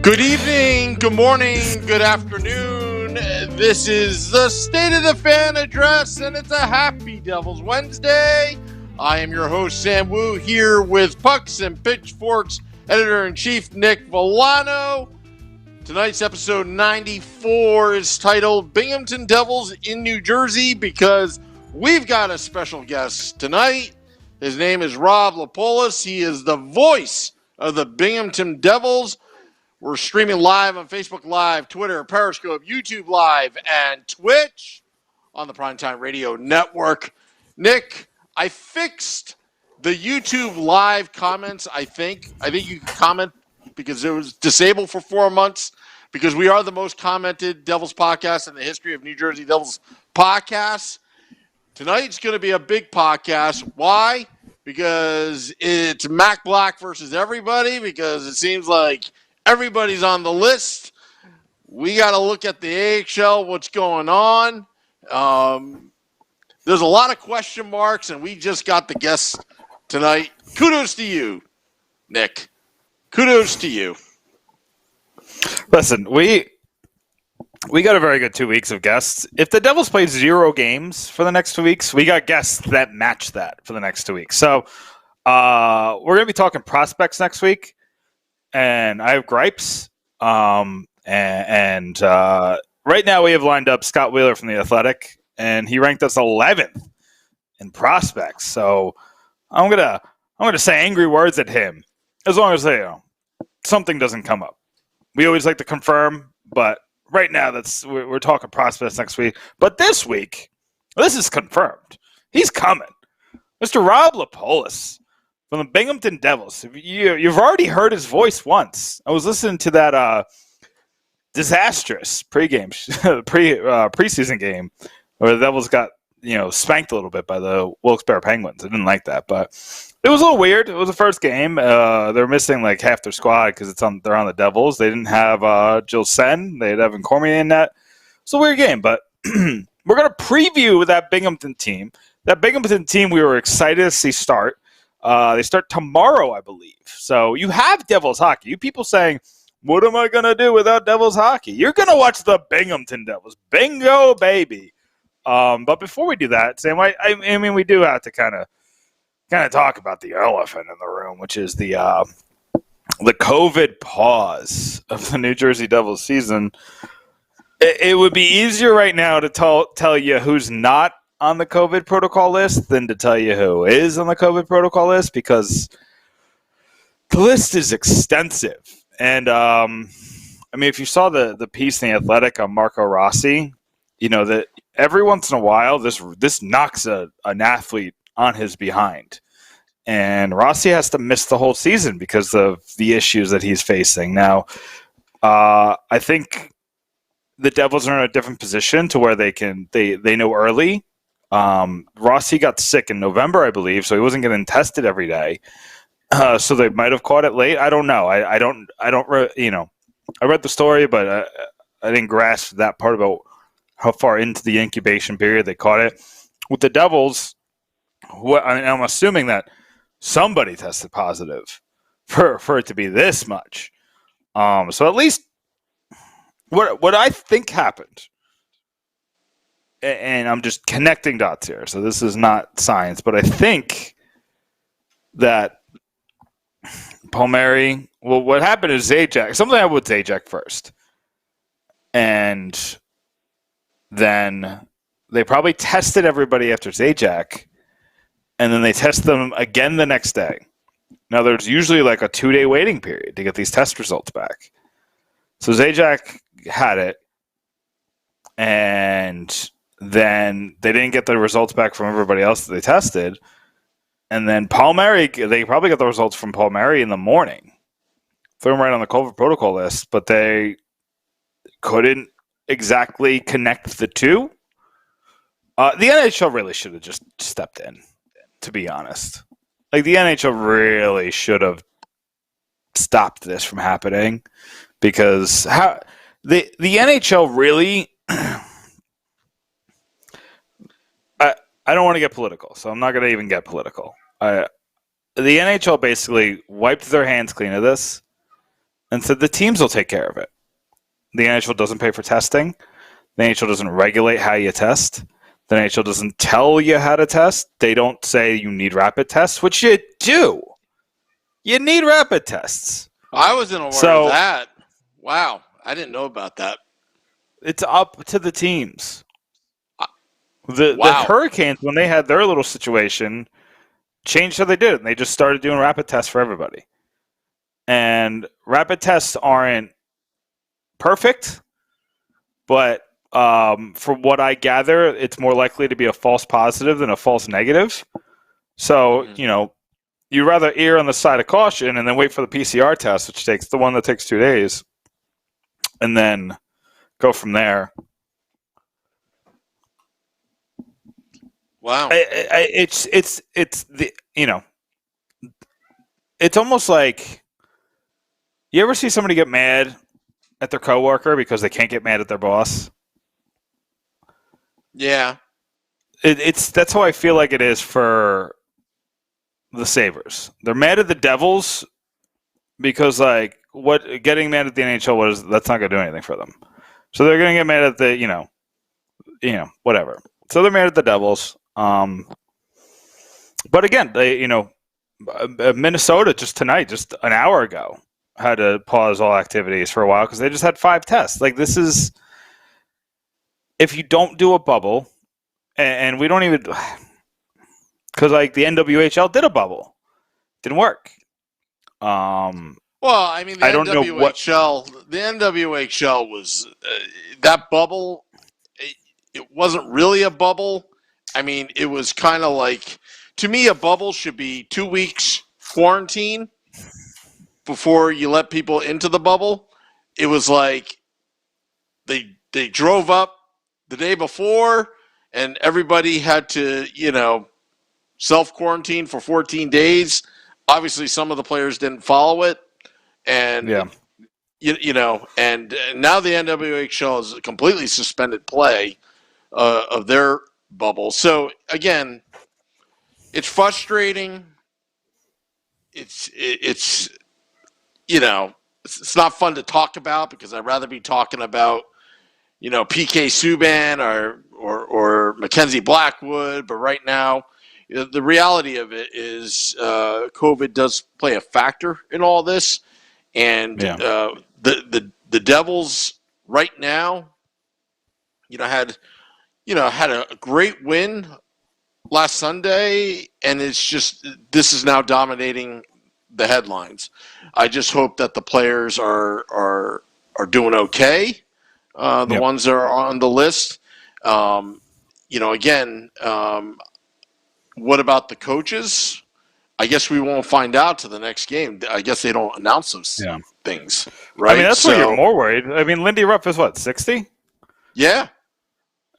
Good evening, good morning, good afternoon. This is the State of the Fan Address, and it's a happy Devils Wednesday. I am your host, Sam Wu, here with Pucks and Pitchforks Editor-in-Chief Nick Villano. Tonight's episode 94 is titled Binghamton Devils in New Jersey because we've got a special guest tonight. His name is Rob Lippolis. He is the voice of the Binghamton Devils. We're streaming live on Facebook Live, Twitter, Periscope, YouTube Live, and Twitch on the Primetime Radio Network. Nick, I fixed the YouTube Live comments, I think. I think you can comment because it was disabled for 4 months because we are the most commented Devils podcast in the history of New Jersey Devils podcasts. Tonight's going to be a big podcast. Why? Because it's Mac Black versus everybody, because it seems like everybody's on the list. We got to look at the AHL, what's going on. There's a lot of question marks, and we just got the guests tonight. Kudos to you, Nick. Kudos to you. Listen, we got a very good 2 weeks of guests. If the Devils play 0 games for the next 2 weeks, we got guests that match that for the next 2 weeks. So we're going to be talking prospects next week. And I have gripes. Right now we have lined up Scott Wheeler from The Athletic, and he ranked us 11th in prospects. So I'm gonna say angry words at him as long as something doesn't come up. We always like to confirm, but right now we're talking prospects next week. But this week, this is confirmed. He's coming, Mr. Rob Lippolis from the Binghamton Devils. You've already heard his voice once. I was listening to that disastrous preseason game where the Devils got spanked a little bit by the Wilkes-Barre Penguins. I didn't like that, but it was a little weird. It was the first game. They're missing like half their squad because they're on the Devils. They didn't have Jill Sen. They had Evan Cormier in that. It's a weird game, but we're gonna preview that Binghamton team. That Binghamton team we were excited to see start. They start tomorrow, I believe. So you have Devils hockey. You people saying, what am I going to do without Devils hockey? You're going to watch the Binghamton Devils. Bingo, baby. But before we do that, Sam, I mean, we do have to kind of talk about the elephant in the room, which is the COVID pause of the New Jersey Devils season. It would be easier right now to tell you who's not on the COVID protocol list than to tell you who is on the COVID protocol list, because the list is extensive. And I mean, if you saw the piece in The Athletic on Marco Rossi, that every once in a while this knocks an athlete on his behind. And Rossi has to miss the whole season because of the issues that he's facing. Now, I think the Devils are in a different position to where they know early. Rossi got sick in November, I believe, so he wasn't getting tested every day. So they might have caught it late. I don't know. I read the story, but I didn't grasp that part about how far into the incubation period they caught it. With the Devils, I'm assuming that somebody tested positive for it to be this much. So at least what I think happened, and I'm just connecting dots here, so this is not science, but I think that Palmieri, well, what happened is Zajac, something happened with Zajac first. And then they probably tested everybody after Zajac, and then they test them again the next day. Now, there's usually like a 2-day waiting period to get these test results back. So Zajac had it, and then they didn't get the results back from everybody else that they tested. And then Palmieri, they probably got the results from Palmieri in the morning. Threw him right on the COVID protocol list, but they couldn't exactly connect the two. The NHL really should have just stepped in, to be honest. Like, the NHL really should have stopped this from happening, because the NHL really... I don't want to get political, so I'm not going to even get political. The NHL basically wiped their hands clean of this and said the teams will take care of it. The NHL doesn't pay for testing. The NHL doesn't regulate how you test. The NHL doesn't tell you how to test. They don't say you need rapid tests, which you do. You need rapid tests. I wasn't aware of that. Wow. I didn't know about that. It's up to the teams. The Hurricanes, when they had their little situation, changed how they did it. And they just started doing rapid tests for everybody. And rapid tests aren't perfect, but from what I gather, it's more likely to be a false positive than a false negative. So, you'd rather err on the side of caution and then wait for the PCR test, which takes 2 days, and then go from there. Wow. It's the it's almost like, you ever see somebody get mad at their coworker because they can't get mad at their boss? Yeah. That's how I feel like it is for the Sabres. They're mad at the Devils because getting mad at the NHL that's not going to do anything for them. So they're going to get mad at the whatever. So they're mad at the Devils. But again, they Minnesota just an hour ago, had to pause all activities for a while because they just had 5 tests. Like, this is, if you don't do a bubble, and we don't even, because the NWHL did a bubble, didn't work. Well, I mean, the NWHL was that bubble. It wasn't really a bubble. I mean, it was kind of like, to me, a bubble should be 2 weeks quarantine before you let people into the bubble. It was like they drove up the day before and everybody had to, self-quarantine for 14 days. Obviously, some of the players didn't follow it. And, and now the NWHL has completely suspended play of their bubble. So, again, it's frustrating. It's not fun to talk about because I'd rather be talking about, PK Subban or Mackenzie Blackwood. But right now, the reality of it is COVID does play a factor in all this. And the Devils right now, had a great win last Sunday, and it's just, this is now dominating the headlines. I just hope that the players are doing okay. The ones that are on the list. Again, what about the coaches? I guess we won't find out to the next game. I guess they don't announce those things, right? I mean, that's where you're more worried. I mean, Lindy Rupp is what, 60? Yeah.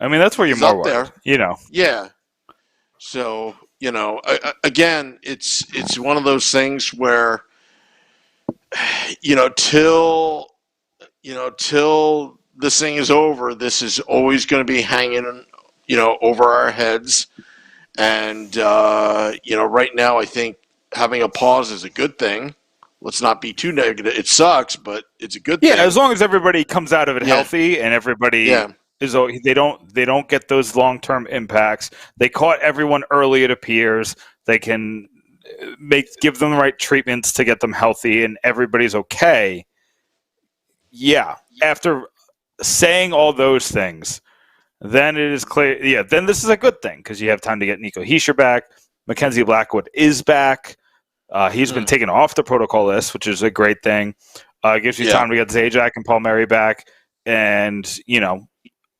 I mean, that's where you're more worried. There. Yeah. So, again, it's one of those things where, till this thing is over, this is always going to be hanging, over our heads. And, right now I think having a pause is a good thing. Let's not be too negative. It sucks, but it's a good thing. Yeah, as long as everybody comes out of it healthy and everybody is, they don't get those long-term impacts. They caught everyone early, it appears. They can give them the right treatments to get them healthy and everybody's okay. Yeah, after saying all those things, then it is clear. Yeah, then this is a good thing because you have time to get Nico Hischier back. Mackenzie Blackwood is back. He's been taken off the protocol list, which is a great thing. It gives you time to get Zajac and Paul Mary back. And,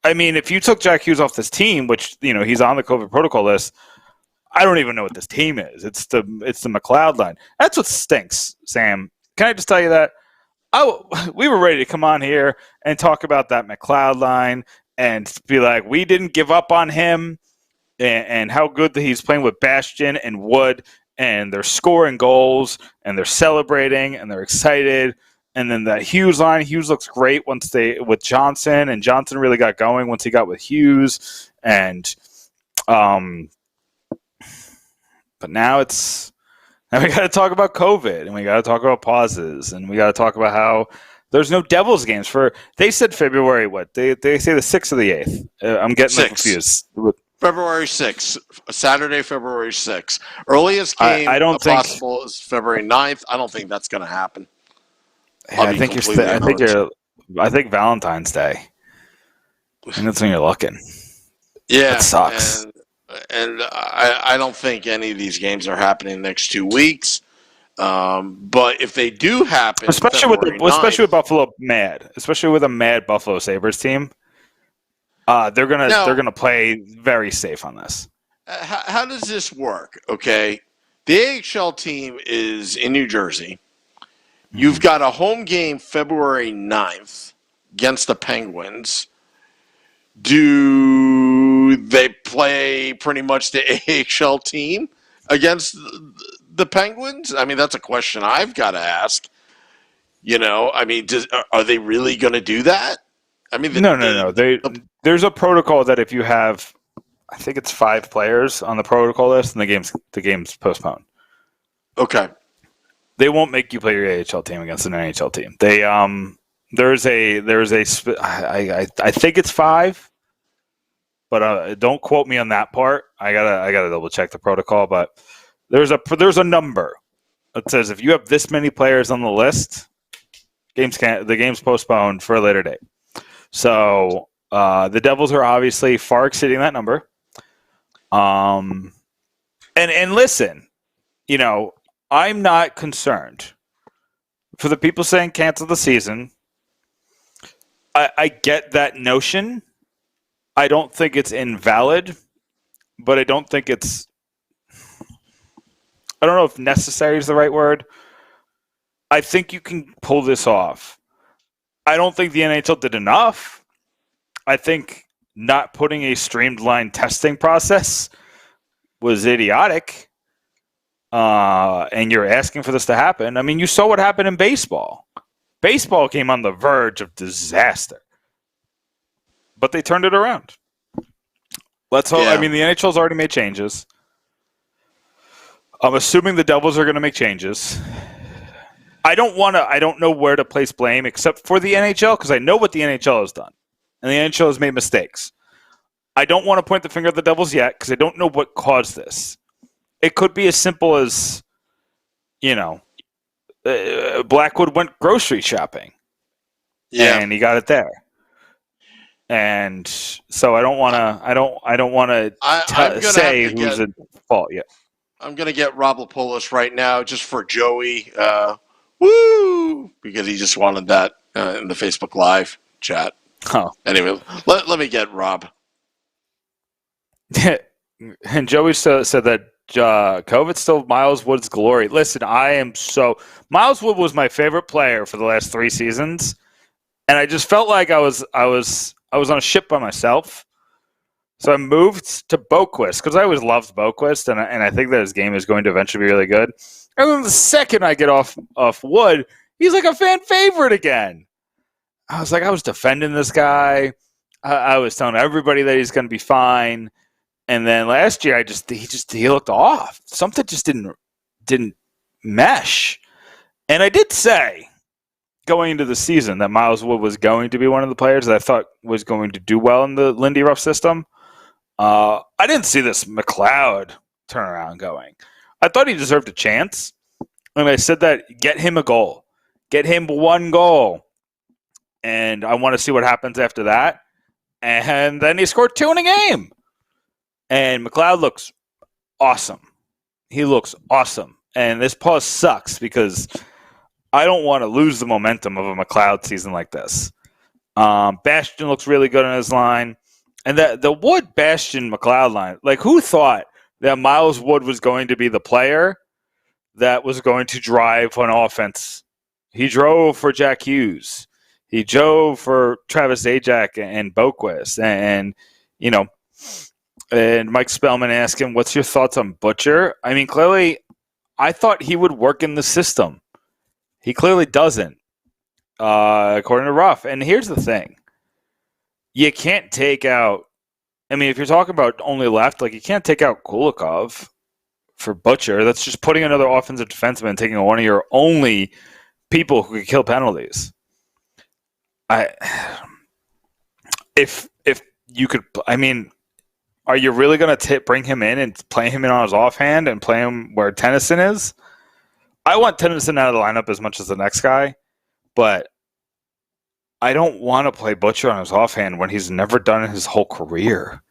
I mean, if you took Jack Hughes off this team, which, he's on the COVID protocol list, I don't even know what this team is. It's the McLeod line. That's what stinks, Sam. Can I just tell you that? We were ready to come on here and talk about that McLeod line and be like, we didn't give up on him and how good that he's playing with Bastian and Wood, and they're scoring goals and they're celebrating and they're excited. And then that Hughes line, Hughes looks great with Johnson, and Johnson really got going once he got with Hughes. And but now it's And we got to talk about COVID, and we got to talk about pauses, and we got to talk about how there's no Devils games for. They said February. What they say the 6th or the 8th. I'm getting confused. February 6th, Saturday, February 6th. Earliest game I don't think possible is February 9th. I don't think that's going to happen. I think Valentine's Day. And that's when you're looking. Yeah, that sucks. And I don't think any of these games are happening next 2 weeks. But if they do happen, especially with Buffalo mad, especially with a mad Buffalo Sabres team, they're gonna play very safe on this. How does this work? Okay, the AHL team is in New Jersey. You've got a home game February 9th against the Penguins. Do they play pretty much the AHL team against the Penguins? I mean, that's a question I've got to ask. I mean, are they really going to do that? I mean, no. There's a protocol that if you have, I think it's 5 players on the protocol list, and the game's postponed. Okay. They won't make you play your AHL team against an NHL team. I think it's 5, but don't quote me on that part. I gotta double check the protocol, but there's a number that says if you have this many players on the list, the game's postponed for a later date. So the Devils are obviously far exceeding that number. And listen, I'm not concerned. For the people saying cancel the season, I get that notion. I don't think it's invalid, but I don't think it's... I don't know if necessary is the right word. I think you can pull this off. I don't think the NHL did enough. I think not putting a streamlined testing process was idiotic. And you're asking for this to happen. I mean, you saw what happened in baseball. Baseball came on the verge of disaster. But they turned it around. Let's hope. Yeah. I mean, the NHL's already made changes. I'm assuming the Devils are going to make changes. I don't know where to place blame except for the NHL because I know what the NHL has done. And the NHL has made mistakes. I don't want to point the finger at the Devils yet because I don't know what caused this. It could be as simple as, Blackwood went grocery shopping. Yeah. And he got it there. And so I don't want to say who's at fault yet. I'm going to get Rob Lippolis right now just for Joey. Woo! Because he just wanted that in the Facebook Live chat. Oh. Anyway, let me get Rob. And Joey said that COVID's still Miles Wood's glory. Listen, Miles Wood was my favorite player for the last 3 seasons, and I just felt like I was on a ship by myself. So I moved to Boquist because I always loved Boquist, and I think that his game is going to eventually be really good. And then the second I get off Wood, he's like a fan favorite again. I was defending this guy. I was telling everybody that he's going to be fine. And then last year, he looked off. Something just didn't mesh. And I did say going into the season that Miles Wood was going to be one of the players that I thought was going to do well in the Lindy Ruff system. I didn't see this McLeod turnaround going. I thought he deserved a chance. And I said that get him a goal. Get him 1 goal. And I want to see what happens after that. And then he scored 2 in a game. And McLeod looks awesome. He looks awesome. And this pause sucks because I don't want to lose the momentum of a McLeod season like this. Bastian looks really good on his line. And the Wood, Bastian, McLeod line, like who thought that Miles Wood was going to be the player that was going to drive on offense? He drove for Jack Hughes. He drove for Travis Zajac and Boquist. And Mike Spellman asked him, what's your thoughts on Butcher? I mean, clearly, I thought he would work in the system. He clearly doesn't, according to Ruff. And here's the thing. You can't take out – I mean, if you're talking about only left, like you can't take out Kulikov for Butcher. That's just putting another offensive defenseman and taking one of your only people who can kill penalties. If you could, I mean, are you really going to bring him in and play him in on his offhand and play him where Tennyson is? I want Tennyson out of the lineup as much as the next guy, but I don't want to play Butcher on his offhand when he's never done it his whole career.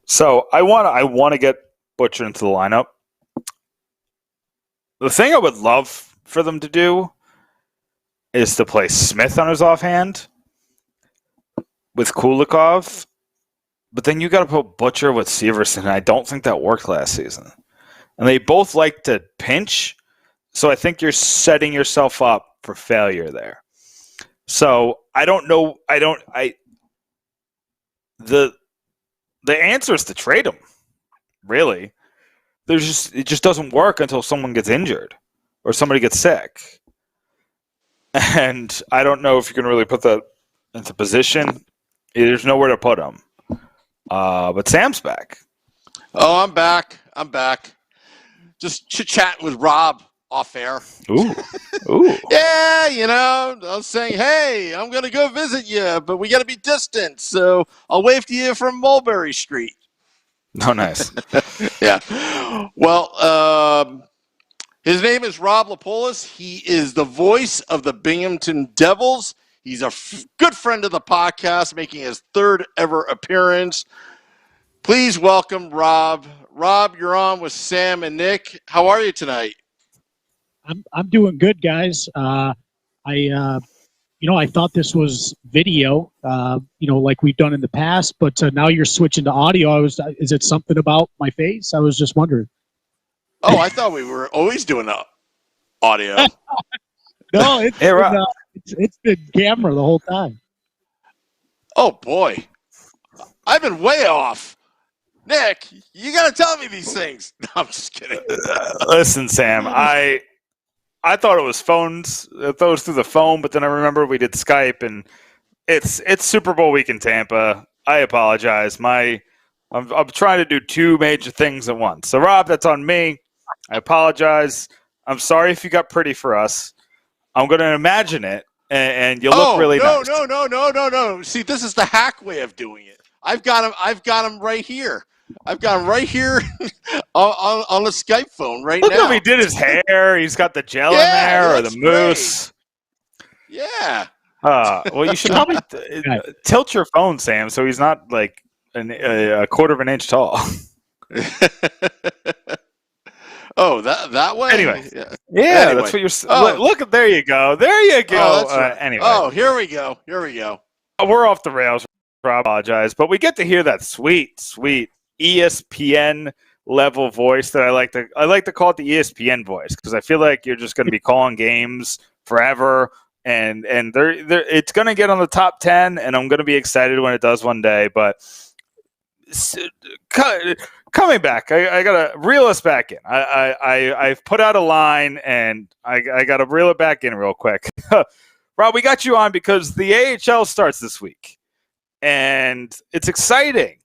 So I want to get Butcher into the lineup. The thing I would love for them to do is to play Smith on his offhand with Kulikov, but then you got to put Butcher with Severson, and I don't think that worked last season. And they both like to pinch, so I think you're setting yourself up for failure there. So I don't know. The answer is to trade him. Really, it just doesn't work until someone gets injured or somebody gets sick. And I don't know if you can really put that into position. There's nowhere to put him. But Sam's back. Oh, I'm back. Just chit-chatting with Rob off air. Ooh. Yeah, I was saying, hey, I'm going to go visit you, but we got to be distant, so I'll wave to you from Mulberry Street. Oh, nice. Yeah. Well, his name is Rob Lippolis. He is the voice of the Binghamton Devils. He's a good friend of the podcast, making his third ever appearance. Please welcome Rob. Rob, you're on with Sam and Nick. How are you tonight? I'm doing good, guys. I thought this was video, like we've done in the past, but now you're switching to audio. Is it something about my face? I was just wondering. Oh, I thought we were always doing audio. No, it's been camera the whole time. Oh boy, I've been way off. Nick, you got to tell me these things. No, I'm just kidding. Listen, Sam, I thought it was phones. I thought it was through the phone, but then I remember we did Skype, and it's Super Bowl week in Tampa. I apologize. I'm trying to do two major things at once. So, Rob, that's on me. I apologize. I'm sorry if you got pretty for us. I'm going to imagine it, and you look really nice. No. See, this is the hack way of doing it. I've got him right here. I've got him right here on the Skype phone right Look now. how he did his hair. He's got the gel in there, or the mousse. Great. Yeah. Well, you should probably tilt your phone, Sam, so he's not like a quarter of an inch tall. Oh, that way? Anyway. Yeah, that's what you're... Look, there you go. There you go. Right. Anyway. Oh, here we go. We're off the rails. I apologize, but we get to hear that sweet ESPN level voice that I like to call it the ESPN voice, because I feel like you're just going to be calling games forever, and it's going to get on the top 10, and I'm going to be excited when it does one day. But coming back, I got to reel us back in. I've put out a line, and I got to reel it back in real quick. Rob, we got you on because the AHL starts this week. And it's exciting.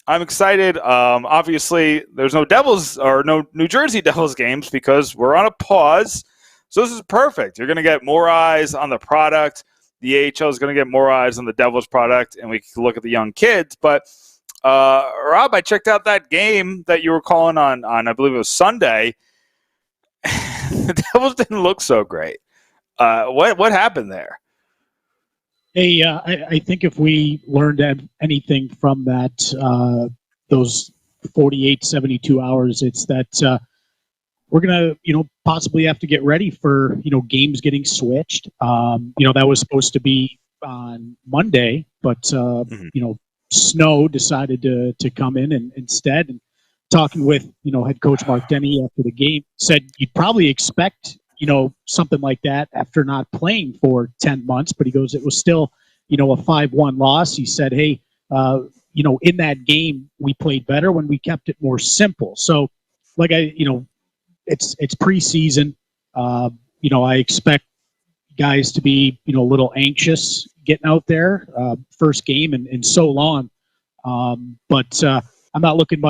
I'm excited. Obviously, there's no Devils or no New Jersey Devils games because we're on a pause. So this is perfect. You're going to get more eyes on the product. The AHL is going to get more eyes on the Devils product, and we can look at the young kids. But, Rob, I checked out that game that you were calling on I believe it was Sunday. The Devils didn't look so great. What happened there? Hey, I think if we learned anything from that, those 48, 72 hours, it's that we're going to, possibly have to get ready for, games getting switched. That was supposed to be on Monday, but, snow decided to come in and instead. And talking with, head coach Mark Denny after the game, said you'd probably expect something like that after not playing for 10 months. But he goes, it was still, a 5-1 loss. He said, hey, in that game, we played better when we kept it more simple. So, it's preseason. I expect guys to be, a little anxious getting out there. First game in so long. But I'm not looking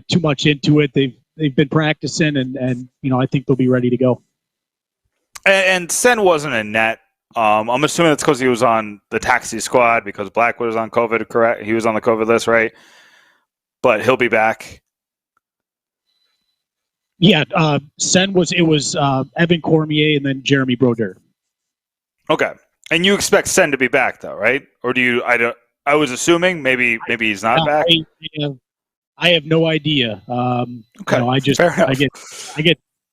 too much into it. They've they've been practicing, and I think they'll be ready to go. And Sen wasn't in net. I'm assuming that's because he was on the taxi squad because Blackwood was on COVID, correct? He was on the COVID list, right? But he'll be back. Yeah, Sen was Evan Cormier and then Jeremy Brodeur. Okay, and you expect Sen to be back though, right? Or do you? I was assuming maybe he's not back. I have no idea. Okay,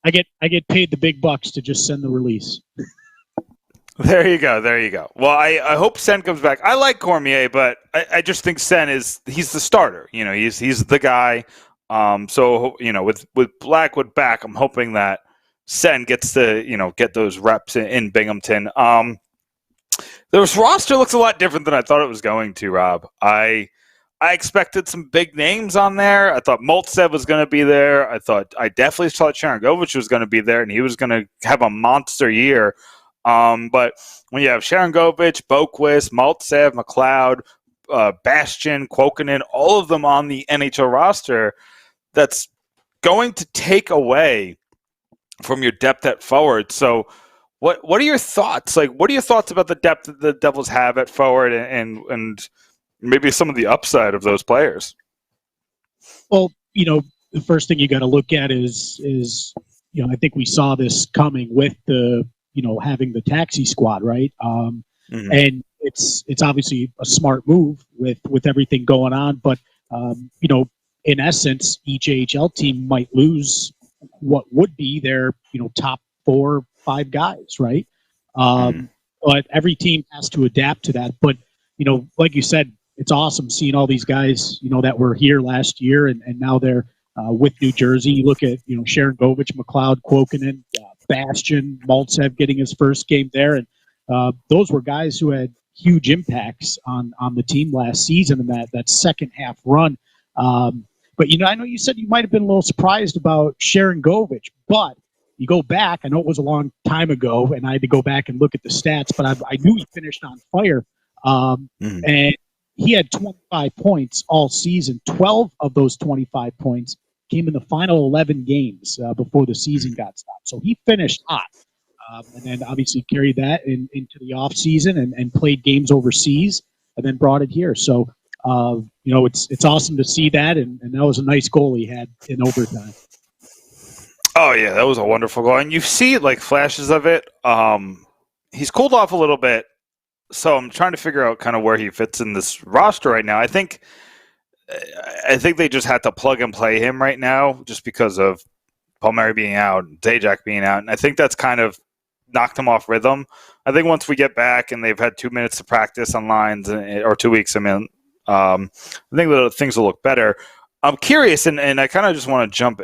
I get paid the big bucks to just send the release. There you go. Well, I hope Sen comes back. I like Cormier, but I just think Sen he's the starter. He's the guy. So with Blackwood back, I'm hoping that Sen gets to get those reps in Binghamton. This roster looks a lot different than I thought it was going to, Rob. I expected some big names on there. I thought Maltsev was going to be there. I definitely thought Sharangovich was going to be there, and he was going to have a monster year. But when you have Sharangovich, Boquist, Maltsev, McLeod, Bastian, Kuokkanen, all of them on the NHL roster, that's going to take away from your depth at forward. So what are your thoughts? What are your thoughts about the depth that the Devils have at forward and maybe some of the upside of those players? Well, the first thing you got to look at is I think we saw this coming with the having the taxi squad, right? And it's obviously a smart move with everything going on, but in essence, each AHL team might lose what would be their top 4 or 5 guys, right? But every team has to adapt to that. But like you said, it's awesome seeing all these guys that were here last year and now they're with New Jersey. You look at Sharangovich, McLeod, Kuokkanen, Bastian, Maltsev getting his first game there, and those were guys who had huge impacts on the team last season in that second half run. But I know you said you might have been a little surprised about Sharangovich, but you go back. I know it was a long time ago, and I had to go back and look at the stats, but I knew he finished on fire, and he had 25 points all season. 12 of those 25 points came in the final 11 games before the season got stopped. So he finished hot, and then obviously carried that into the off season and played games overseas, and then brought it here. So it's awesome to see that, and that was a nice goal he had in overtime. Oh yeah, that was a wonderful goal, and you see flashes of it. He's cooled off a little bit, so I'm trying to figure out kind of where he fits in this roster right now. I think they just had to plug and play him right now, just because of Palmieri being out, Zajac being out, and I think that's kind of knocked him off rhythm. I think once we get back and they've had 2 minutes to practice on lines, or 2 weeks, I think that things will look better. I'm curious, and I kind of just want to jump,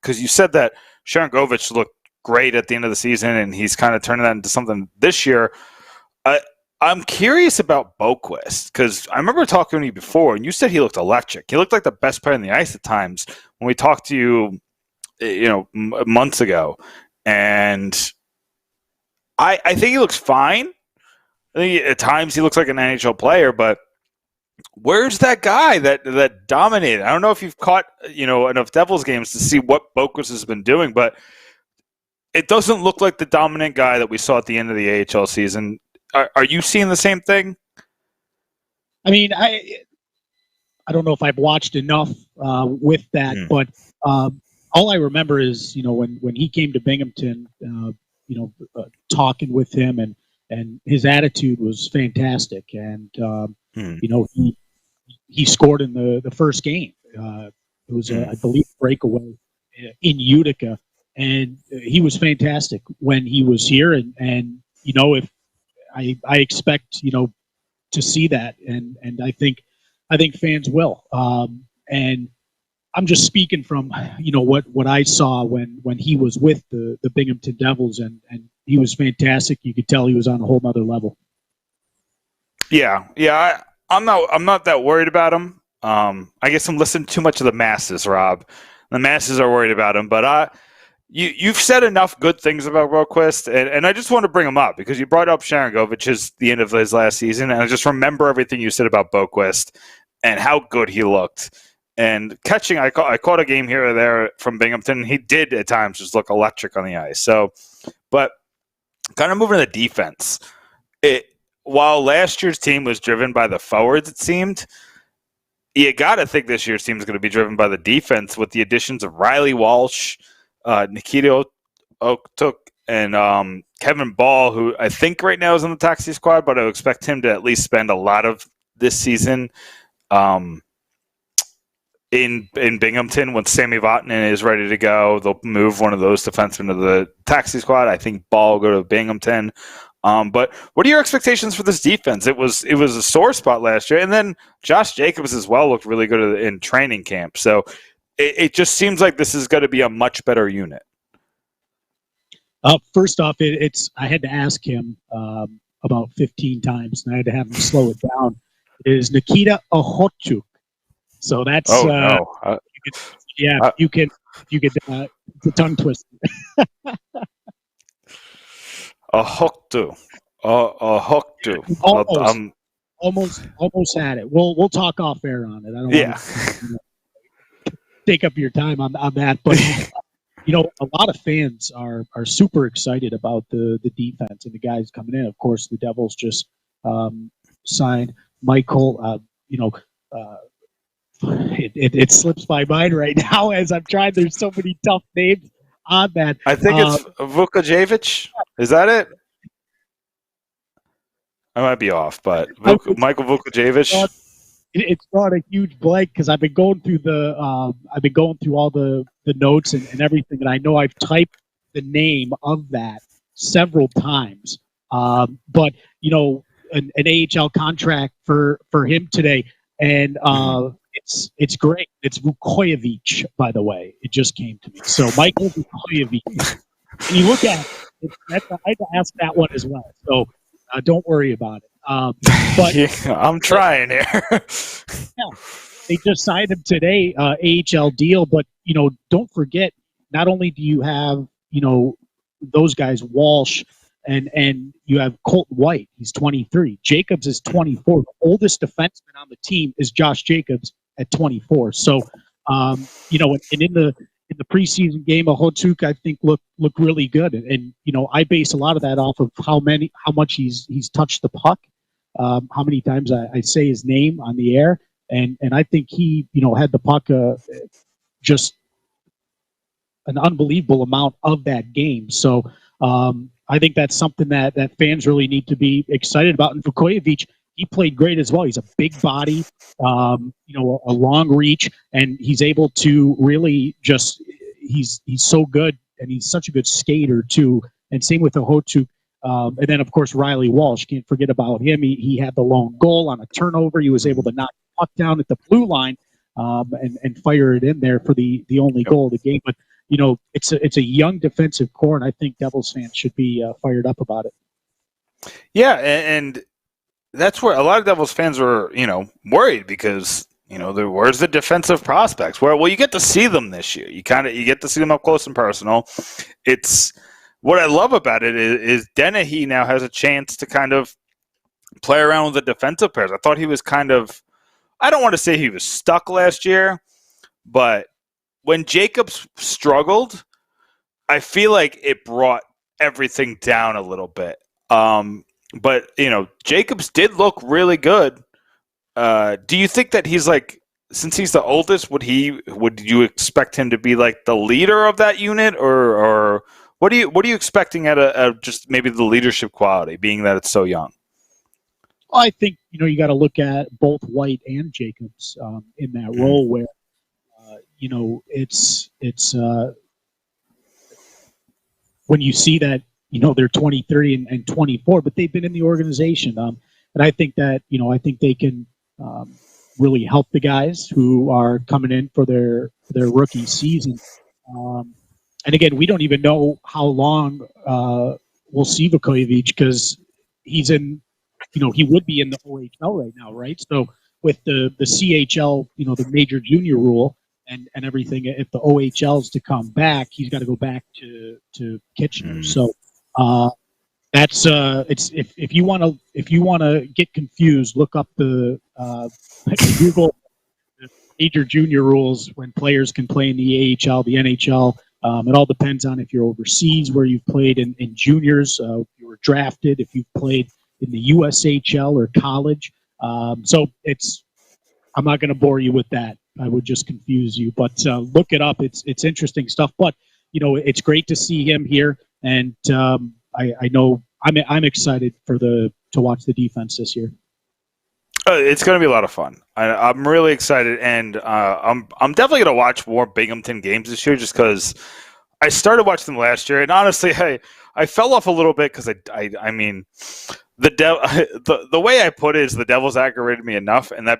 because you said that Sharangovich looked great at the end of the season, and he's kind of turning that into something this year. I'm curious about Boquist, because I remember talking to you before, and you said he looked electric. He looked like the best player on the ice at times when we talked to you, months ago. And I think he looks fine. I think at times he looks like an NHL player, but where's that guy that dominated? I don't know if you've caught enough Devils games to see what Boquist has been doing, but it doesn't look like the dominant guy that we saw at the end of the AHL season. Are you seeing the same thing? I mean, I don't know if I've watched enough with that, but all I remember is when he came to Binghamton, talking with him and his attitude was fantastic, and he scored in the first game. It was I believe breakaway in Utica, and he was fantastic when he was here, and if I expect to see that, and I think fans will, and I'm just speaking from what I saw when he was with the Binghamton Devils, and he was fantastic. You could tell he was on a whole nother level. Yeah. I'm not that worried about him. I guess I'm listening too much to the masses, Rob. The masses are worried about him, but you've said enough good things about Boquist, and I just want to bring him up because you brought up Sharangovich the end of his last season, and I just remember everything you said about Boquist and how good he looked. And catching, I caught a game here or there from Binghamton. He did at times just look electric on the ice. So, but kind of moving to the defense. While last year's team was driven by the forwards, it seemed, you got to think this year's team is going to be driven by the defense with the additions of Riley Walsh, Nikita Oktuk, and Kevin Ball, who I think right now is on the taxi squad, but I would expect him to at least spend a lot of this season in Binghamton. When Sammy Vatanen is ready to go, they'll move one of those defensemen to the taxi squad. I think Ball will go to Binghamton. But what are your expectations for this defense? It was a sore spot last year, and then Josh Jacobs as well looked really good in training camp. So it just seems like this is going to be a much better unit. First off, I had to ask him about 15 times, and I had to have him slow it down. It is Nikita Okhotyuk. So that's you could the tongue twister. Okhotyuk. Almost had it. We'll talk off air on it. I don't want to take up your time on that, but a lot of fans are super excited about the defense and the guys coming in. Of course, the Devils just signed Michael. It slips my mind right now as I'm trying. There's so many tough names on that. I think it's Vukojevic. Is that it? I might be off, but Michael Vukojevic. It's not a huge blank because I've been going through all the notes and everything, and I know I've typed the name of that several times. But an AHL contract for him today, and it's great. It's Vukojevic, by the way. It just came to me. So Michael Vukojevic. And you look at it, I had to ask that one as well. So don't worry about it. But I'm trying here. They just signed him today, AHL deal. But don't forget, not only do you have those guys, Walsh, and you have Colton White. He's 23. Jacobs is 24. The oldest defenseman on the team is Josh Jacobs at 24. So, and in the preseason game, Okhotyuk, I think looked really good, and I base a lot of that off of how much he's touched the puck, how many times I say his name on the air, and I think he had the puck just an unbelievable amount of that game. So I think that's something that fans really need to be excited about. And Vukojevic, he played great as well. He's a big body, a long reach, and he's able to really he's so good, and he's such a good skater too. And same with Okhotyuk. And then, of course, Riley Walsh. Can't forget about him. He had the lone goal on a turnover. He was able to knock the puck down at the blue line and fire it in there for the only goal of the game. But, it's a young defensive core, and I think Devils fans should be fired up about it. Yeah, and that's where a lot of Devils fans were, worried because, where's the defensive prospects? Well, you get to see them this year. You get to see them up close and personal. It's what I love about it is Dennehy now has a chance to kind of play around with the defensive pairs. I thought he was I don't want to say he was stuck last year, but when Jacobs struggled, I feel like it brought everything down a little bit. But, Jacobs did look really good. Do you think that he's since he's the oldest, would you expect him to be the leader of that unit, or what are you expecting out of just maybe the leadership quality, being that it's so young? Well, I think, you got to look at both White and Jacobs in that role where, it's when you see that, they're 23 and 24, but they've been in the organization. And I think that, I think they can really help the guys who are coming in for their rookie season. And again, we don't even know how long we'll see Vukojevic because he's in, he would be in the OHL right now, right? So with the CHL, the major junior rule and everything, if the OHL's to come back, he's got to go back to Kitchener. So that's it's if you want to get confused, look up the Google major junior rules when players can play in the AHL, the NHL. It all depends on if you're overseas, where you've played in juniors, you were drafted, if you've played in the USHL or college. So I'm not going to bore you with that. I would just confuse you. But look it up. It's interesting stuff. But it's great to see him here, and I know I'm excited to watch the defense this year. It's going to be a lot of fun. I'm really excited, and I'm definitely going to watch more Binghamton games this year, just because I started watching them last year, and honestly, I fell off a little bit because I mean, the way I put it is the Devils aggravated me enough, and that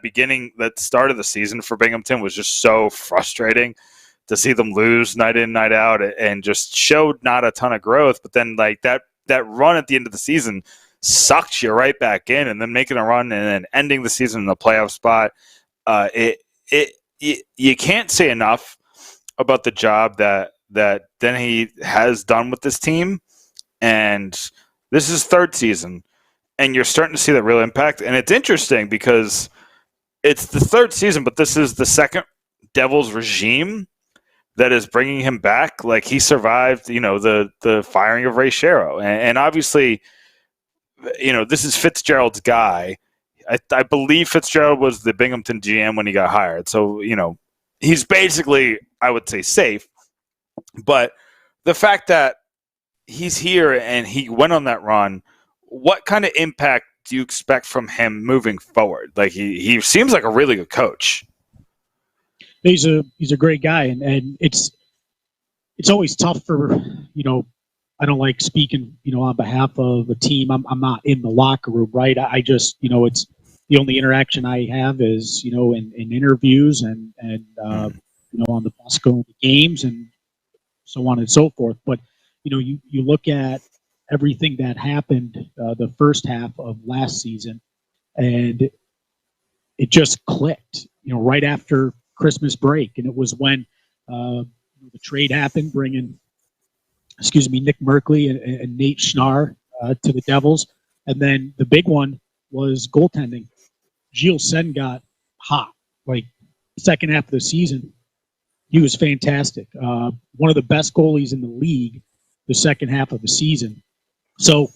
start of the season for Binghamton was just so frustrating to see them lose night in, night out, and just showed not a ton of growth. But then like that run at the end of the season sucked you right back in, and then making a run and then ending the season in the playoff spot. You can't say enough about the job that Dennehy has done with this team, and this is third season, and you're starting to see that real impact. And it's interesting because it's the third season, but this is the second Devils regime that is bringing him back. Like, he survived, the firing of Ray Shero, and obviously, this is Fitzgerald's guy. I believe Fitzgerald was the Binghamton GM when he got hired. So, he's basically, I would say, safe. But the fact that he's here and he went on that run, what kind of impact do you expect from him moving forward? Like, he seems like a really good coach. He's a great guy, and it's always tough for, I don't like speaking, on behalf of a team. I'm not in the locker room, right? I just, it's the only interaction I have is, in interviews and on the bus going to games and so on and so forth. But, you look at everything that happened the first half of last season, and it just clicked, right after Christmas break. And it was when the trade happened, bringing Nick Merkley and Nate Schnarr to the Devils. And then the big one was goaltending. Gilles Sen got hot, like second half of the season. He was fantastic. One of the best goalies in the league the second half of the season. So,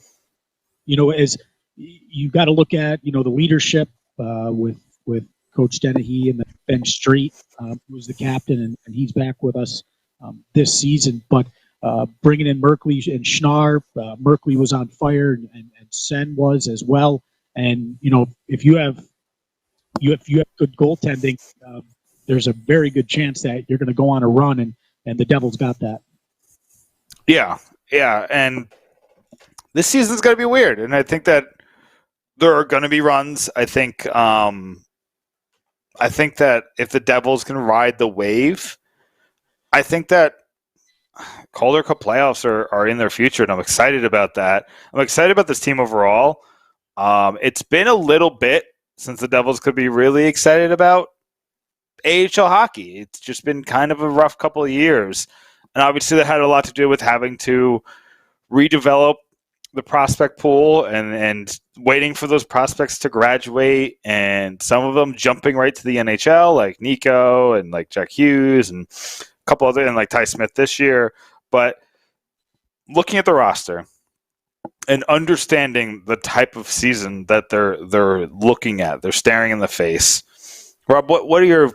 as you got to look at, the leadership with Coach Dennehy and Ben Street, who was the captain, and he's back with us this season. But bringing in Merkley and Schnarr, Merkley was on fire, and Sen was as well. And if you have good goaltending, there's a very good chance that you're going to go on a run, and the Devils got that. Yeah, and this season's going to be weird, and I think that there are going to be runs. I think that if the Devils can ride the wave, I think that Calder Cup playoffs are in their future, and I'm excited about that. I'm excited about this team overall. It's been a little bit since the Devils could be really excited about AHL hockey. It's just been kind of a rough couple of years. And obviously that had a lot to do with having to redevelop the prospect pool and waiting for those prospects to graduate, and some of them jumping right to the NHL, like Nico and like Jack Hughes and a couple other, and like Ty Smith this year. But looking at the roster and understanding the type of season that they're looking at, they're staring in the face. Rob, what are your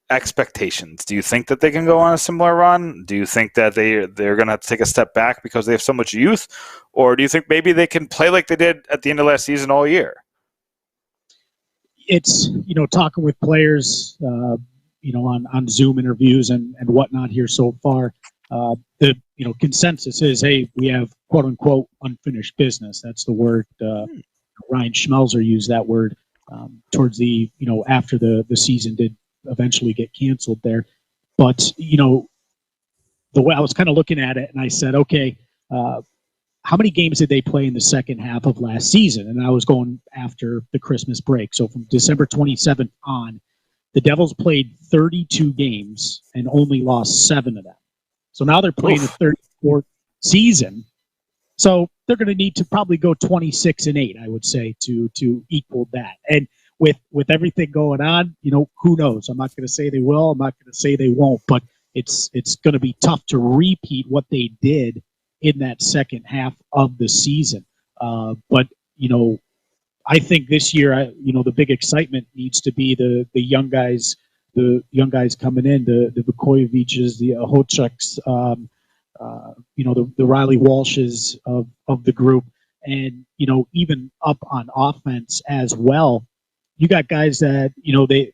expectations? Do you think that they can go on a similar run? Do you think that they're going to have to take a step back because they have so much youth? Or do you think maybe they can play like they did at the end of last season all year? It's, talking with players, on Zoom interviews and whatnot here so far, the consensus is, hey, we have quote unquote unfinished business. That's the word. Ryan Schmelzer used that word towards the, after the season did eventually get canceled there. But, the way I was kind of looking at it, and I said, okay, how many games did they play in the second half of last season? And I was going after the Christmas break. So from December 27th on, the Devils played 32 games and only lost 7 of them. So now they're playing the 34th season. So they're going to need to probably go 26-8, I would say, to equal that. And with everything going on, who knows? I'm not going to say they will. I'm not going to say they won't. But it's going to be tough to repeat what they did in that second half of the season. But I think this year, the big excitement needs to be the young guys. The young guys coming in, the Vukojeviches, the Hochuks, the Riley Walshes of the group, and even up on offense as well. You got guys that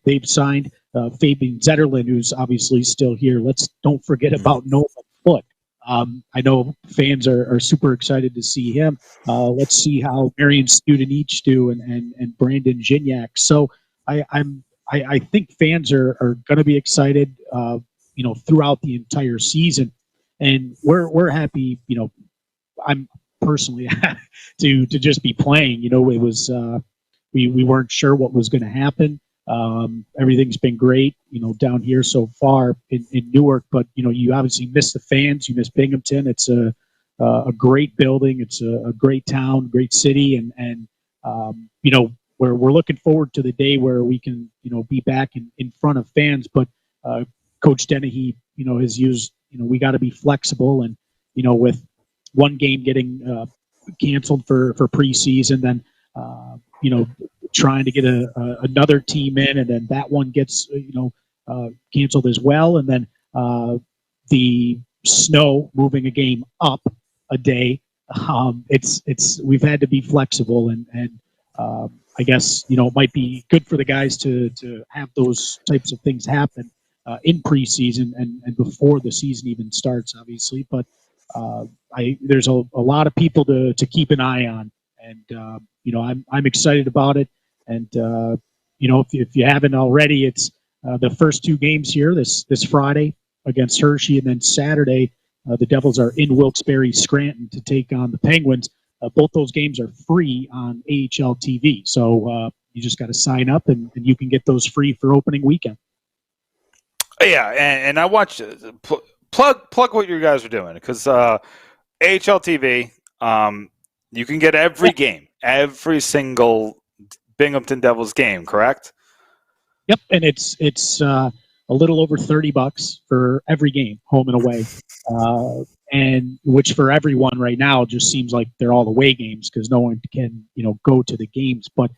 they've signed. Fabian Zetterlund, who's obviously still here. Don't forget about Nolan Foote. I know fans are super excited to see him. Let's see how Marian Studenic do and Brandon Gignac. So I think fans are going to be excited, throughout the entire season, and we're happy. I'm personally to just be playing. It was we weren't sure what was going to happen. Everything's been great, down here so far in Newark, but you obviously miss the fans. You miss Binghamton. It's a great building. It's a great town, great city, and we're looking forward to the day where we can be back in front of fans. But Coach Dennehy has used we got to be flexible, and with one game getting canceled for preseason, then trying to get another team in, and then that one gets canceled as well, and then the snow moving a game up a day. We've had to be flexible, and I guess it might be good for the guys to have those types of things happen in preseason and before the season even starts, obviously. But there's a lot of people to keep an eye on, and I'm excited about it. And if you haven't already, it's the first two games here this Friday against Hershey, and then Saturday the Devils are in Wilkes-Barre, Scranton to take on the Penguins. Both those games are free on AHL TV, so you just got to sign up, and you can get those free for opening weekend. Yeah, and I watched plug what you guys are doing, because AHL TV, you can get every game, every single Binghamton Devils game, correct? Yep, and it's a little over $30 for every game, home and away, and which for everyone right now just seems like they're all away games because no one can go to the games. But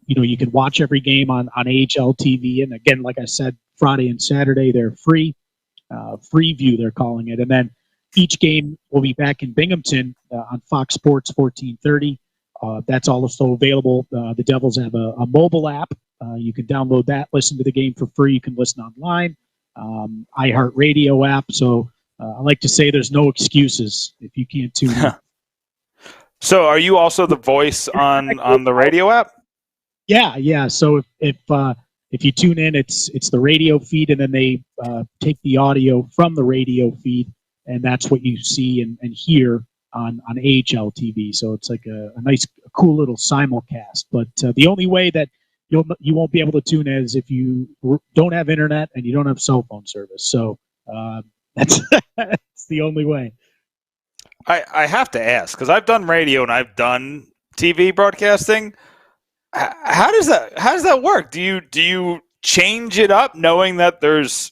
you can watch every game on AHL TV, and again, like I said, Friday and Saturday they're free, free view they're calling it, and then each game will be back in Binghamton on Fox Sports 1430. That's also available. The Devils have a mobile app. You can download that, listen to the game for free. You can listen online. iHeartRadio app. So I like to say there's no excuses if you can't tune in. So are you also the voice on the radio app? Yeah. So if you tune in, it's the radio feed, and then they take the audio from the radio feed, and that's what you see and hear on AHL TV. So it's like a nice, cool little simulcast. But the only way that you won't be able to tune in is if you don't have internet and you don't have cell phone service. So that's the only way. I have to ask, because I've done radio and I've done TV broadcasting. How does that work? Do you change it up knowing that there's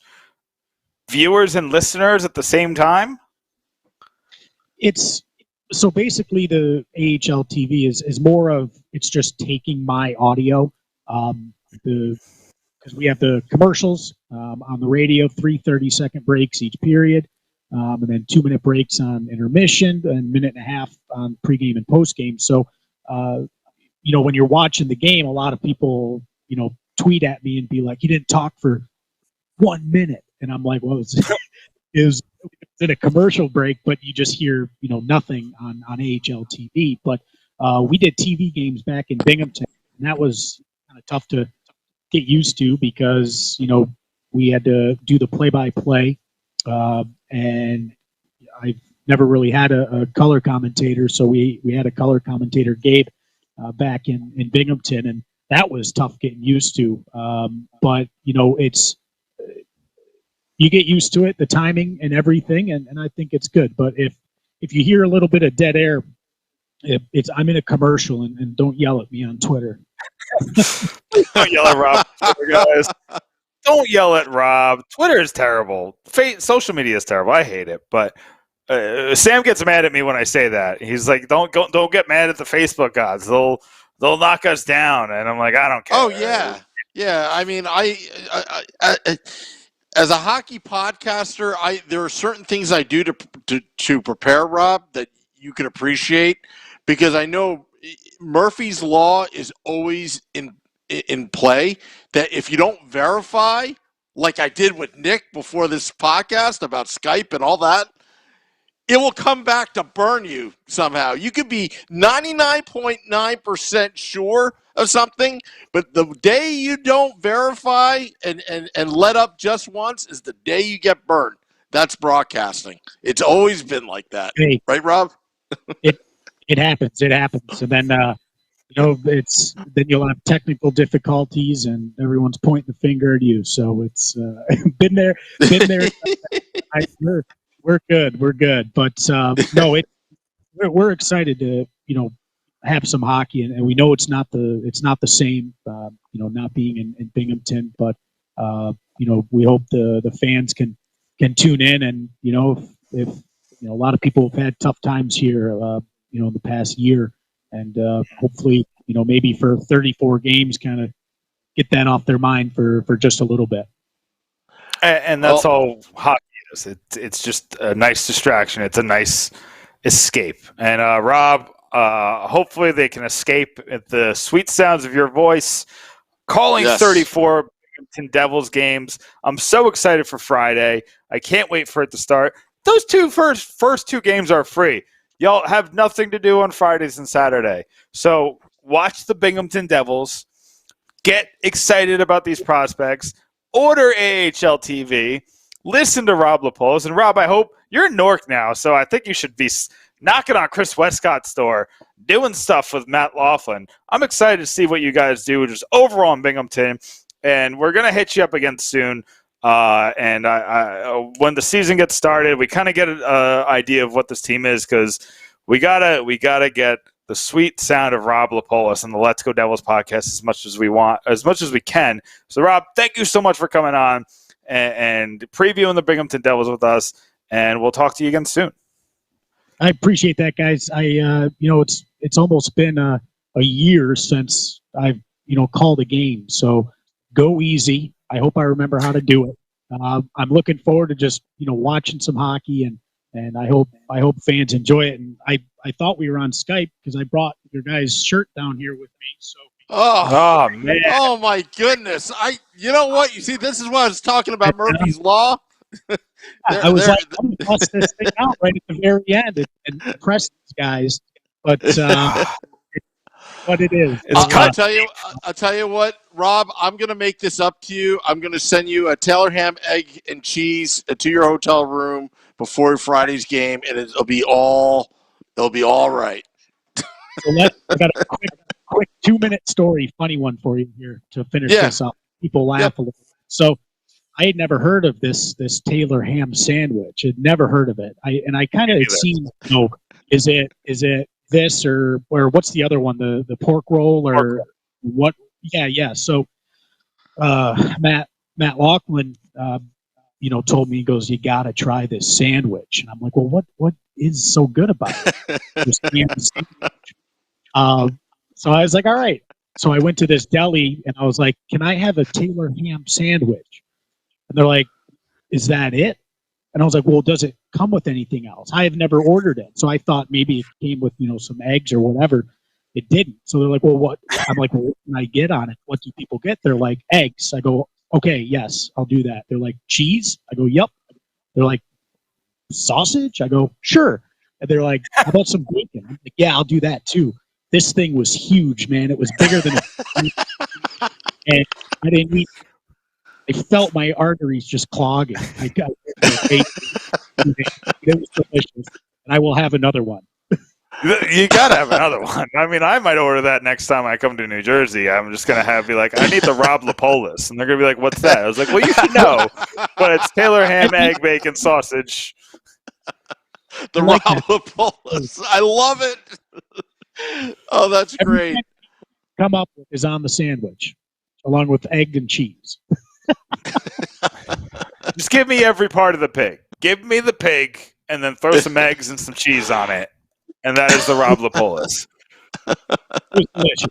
viewers and listeners at the same time? So basically the AHL TV is more of, it's just taking my audio, because we have the commercials on the radio, 3 30-second breaks each period, and then 2-minute breaks on intermission, and minute and a half on pregame and postgame. So when you're watching the game, a lot of people tweet at me and be like, "You didn't talk for 1 minute," and I'm like, "Well, it was in a commercial break, but you just hear nothing on AHL TV." But we did TV games back in Binghamton, and that was kind of tough to get used to because we had to do the play-by-play, and I've never really had a color commentator, so we had a color commentator, Gabe, back in Binghamton, and that was tough getting used to. But it's you get used to it, the timing and everything, and I think it's good. But if you hear a little bit of dead air, I'm in a commercial, and don't yell at me on Twitter. Don't yell at Rob, Twitter, guys. Don't yell at Rob. Twitter is terrible. Social media is terrible. I hate it. But Sam gets mad at me when I say that. He's like, "Don't get mad at the Facebook gods. They'll knock us down." And I'm like, I don't care. Oh yeah, yeah. I mean, I as a hockey podcaster, there are certain things I do to prepare, Rob, that you can appreciate, because I know Murphy's Law is always in play, that if you don't verify, like I did with Nick before this podcast about Skype and all that, it will come back to burn you somehow. You could be 99.9% sure of something, but the day you don't verify and let up just once is the day you get burned. That's broadcasting. It's always been like that. Hey, right, Rob? It happens. It happens. And then, then you'll have technical difficulties and everyone's pointing the finger at you. So it's been there. We're good. We're good. But no, we're excited to have some hockey, and we know it's not the same. Not being in Binghamton, but we hope the fans can tune in, and if a lot of people have had tough times here, in the past year, and hopefully maybe for 34 games, kind of get that off their mind for just a little bit. And that's all hockey. It's just a nice distraction. It's a nice escape. And Rob, hopefully they can escape at the sweet sounds of your voice, calling 34 Binghamton Devils games. I'm so excited for Friday. I can't wait for it to start. Those first two games are free. Y'all have nothing to do on Fridays and Saturday. So watch the Binghamton Devils. Get excited about these prospects. Order AHL TV. Listen to Rob Lippolis. And Rob, I hope you're in Newark now, so I think you should be knocking on Chris Westcott's door, doing stuff with Matt Laughlin. I'm excited to see what you guys do just overall in Binghamton, and we're going to hit you up again soon. And when the season gets started, we kind of get an idea of what this team is, because we gotta get the sweet sound of Rob Lippolis on the Let's Go Devils podcast as much as we can. So, Rob, thank you so much for coming on and previewing the Binghamton Devils with us, and we'll talk to you again soon. I appreciate that, guys. It's almost been a year since I've called a game, so go easy. I hope I remember how to do it. I'm looking forward to just watching some hockey, and I hope fans enjoy it. And I thought we were on Skype because I brought your guys' shirt down here with me. So oh man! Oh my goodness! You know what? You see, this is what I was talking about, Murphy's Law. I was like, I'm going to bust this thing out right at the very end and impress these guys, but what it is. I'll tell you what, Rob. I'm going to make this up to you. I'm going to send you a Taylor ham, egg, and cheese to your hotel room before Friday's game, and it'll be all right. So I got a quick 2-minute story, funny one for you here to finish this up. People laugh a little bit. So I had never heard of this Taylor ham sandwich. I'd never heard of it. I kind of seen, is it this or what's the other one? The pork roll or what? Yeah. So Matt Laughlin, told me, he goes, you got to try this sandwich. And I'm like, well, what is so good about it? This ham sandwich. So I was like, all right. So I went to this deli and I was like, can I have a Taylor ham sandwich? And they're like, is that it? And I was like, well, does it come with anything else? I have never ordered it. So I thought maybe it came with, some eggs or whatever. It didn't. So they're like, well, what? I'm like, well, what can I get on it? What do people get? They're like, eggs. I go, okay, yes, I'll do that. They're like, cheese? I go, yep. They're like, sausage? I go, sure. And they're like, how about some bacon? I'm like, yeah, I'll do that too. This thing was huge, man. It was bigger than and I didn't eat. I felt my arteries just clogging. I got it was delicious, and I will have another one. You gotta have another one. I mean, I might order that next time I come to New Jersey. I'm just gonna be like, I need the Rob Lippolis, and they're gonna be like, what's that? I was like, well, you should know, but it's Taylor ham, egg, bacon, sausage. The Rob Lippolis. I love it. Oh, that's great. come up with is on the sandwich, along with egg and cheese. Just give me every part of the pig. Give me the pig, and then throw some eggs and some cheese on it, and that is the Rob Lippolis. Delicious.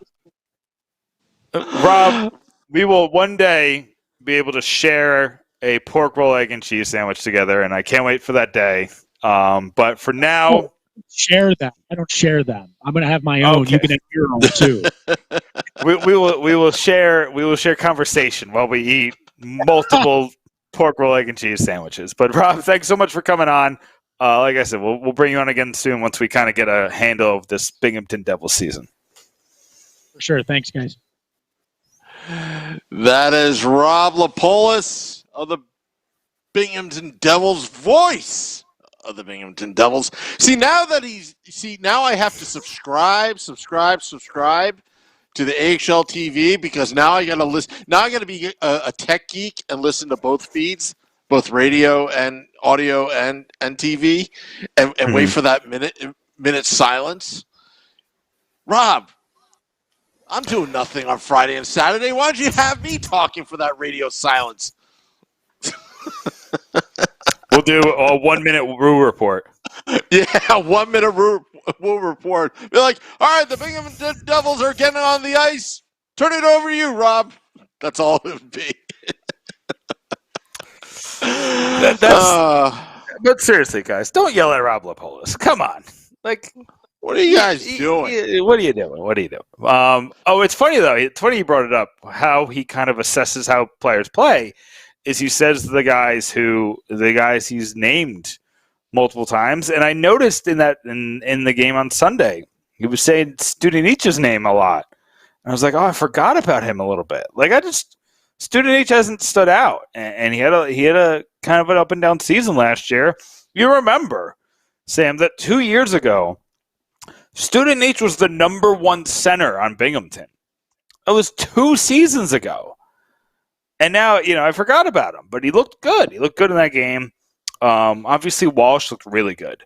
Rob, we will one day be able to share a pork roll, egg, and cheese sandwich together, and I can't wait for that day. But for now, share them. I don't share them. I'm going to have my own. Okay. You can have your own too. we will share conversation while we eat multiple pork roll, egg, and cheese sandwiches. But Rob, thanks so much for coming on. Like I said, we'll bring you on again soon once we kind of get a handle of this Binghamton Devils season. For sure. Thanks, guys. That is Rob Lippolis of the Binghamton Devils, voice of the Binghamton Devils. Now I have to subscribe to the AHL TV, because now I got to listen. Now I got to be a tech geek and listen to both feeds, both radio and audio and TV, and wait for that minute silence. Rob, I'm doing nothing on Friday and Saturday. Why don't you have me talking for that radio silence? We'll do a 1 minute Rue report. Yeah, 1 minute Rue report. Be like, all right, the Binghamton Devils are getting on the ice. Turn it over to you, Rob. That's all it would be. But seriously, guys, don't yell at Rob Lippolis. Come on. What are you guys doing? What are you doing? It's funny, though. It's funny you brought it up, how he kind of assesses how players play. Is he says the guys he's named multiple times, and I noticed in the game on Sunday, he was saying Studenich's name a lot, and I was like, oh, I forgot about him a little bit. Studenich hasn't stood out, and he had a kind of an up and down season last year. You remember, Sam, that 2 years ago, Studenich was the number one center on Binghamton. It was 2 seasons ago. And now, I forgot about him, but he looked good. He looked good in that game. Obviously, Walsh looked really good.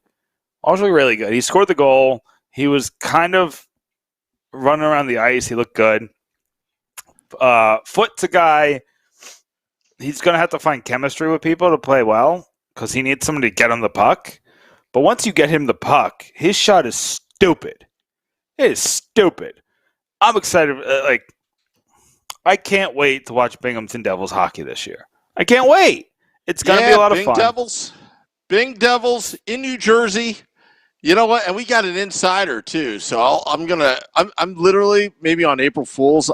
He scored the goal. He was kind of running around the ice. He looked good. Foot's a guy, he's going to have to find chemistry with people to play well, because he needs someone to get him the puck. But once you get him the puck, his shot is stupid. It is stupid. I'm excited. I can't wait to watch Binghamton Devils hockey this year. I can't wait. It's going to be a lot of fun. Bing Devils in New Jersey. You know what? And we got an insider too. So I'm literally, maybe on April Fool's,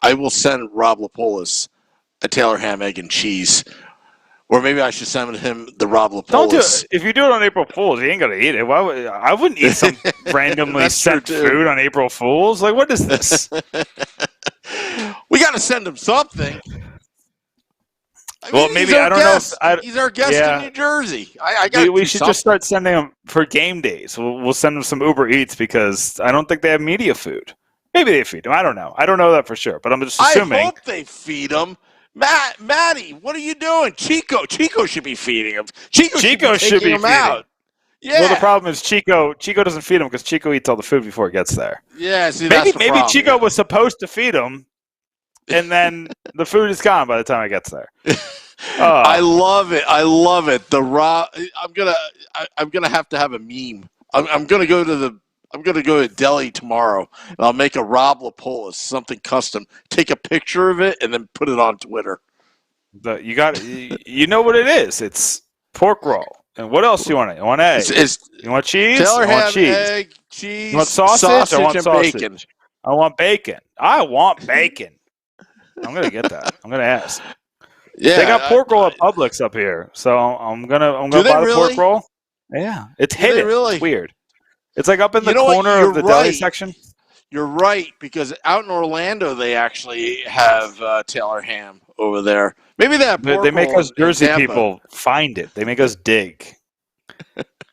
I will send Rob Lippolis a Taylor ham, egg, and cheese. Or maybe I should send him the Rob Lippolis. Don't do it. If you do it on April Fool's, you ain't gonna eat it. I wouldn't eat some randomly sent food on April Fool's. What is this? We got to send him something. Maybe I don't know. He's our guest in New Jersey. We should just start sending him for game days. We'll send him some Uber Eats, because I don't think they have media food. Maybe they feed him. I don't know. I don't know that for sure, but I'm just assuming. I hope they feed him. Matty, what are you doing? Chico should be feeding him. Chico should be taking him out. Yeah. Well, the problem is Chico doesn't feed him, because Chico eats all the food before it gets there. Yeah, see, maybe problem, Chico was supposed to feed him, and then the food is gone by the time it gets there. I love it. I'm gonna have to have a meme. I'm gonna go to deli tomorrow, and I'll make a Rob Lippolis, something custom. Take a picture of it and then put it on Twitter. You know what it is? It's pork roll. And what else do you want? You want egg? You want cheese? Taylor I want cheese. Egg, cheese. You want sausage? I want and sausage. bacon. I want bacon. I want bacon. I'm gonna get that. I'm gonna ask. Yeah, they got pork roll at Publix up here, so I'm gonna buy the pork roll. Yeah, it's hidden. Really? It's weird. It's up in the corner of the deli section. You're right, because out in Orlando they actually have Taylor ham over there. Maybe that they make us Jersey people find it. They make us dig,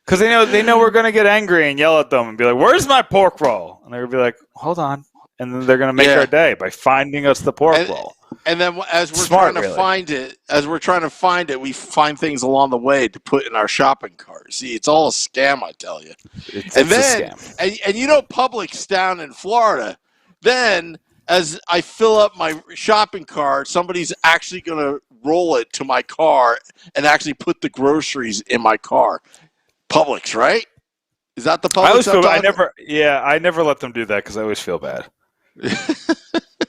because they know we're gonna get angry and yell at them and be like, "Where's my pork roll?" And they're gonna be like, "Hold on," and then they're gonna make our day by finding us the pork roll. And then as we're trying to find it, we find things along the way to put in our shopping cart. See, it's all a scam, I tell you. It's a scam. And Publix down in Florida, then as I fill up my shopping cart, somebody's actually going to roll it to my car and actually put the groceries in my car. Publix, right? Is that the Publix? I always feel. I never let them do that because I always feel bad.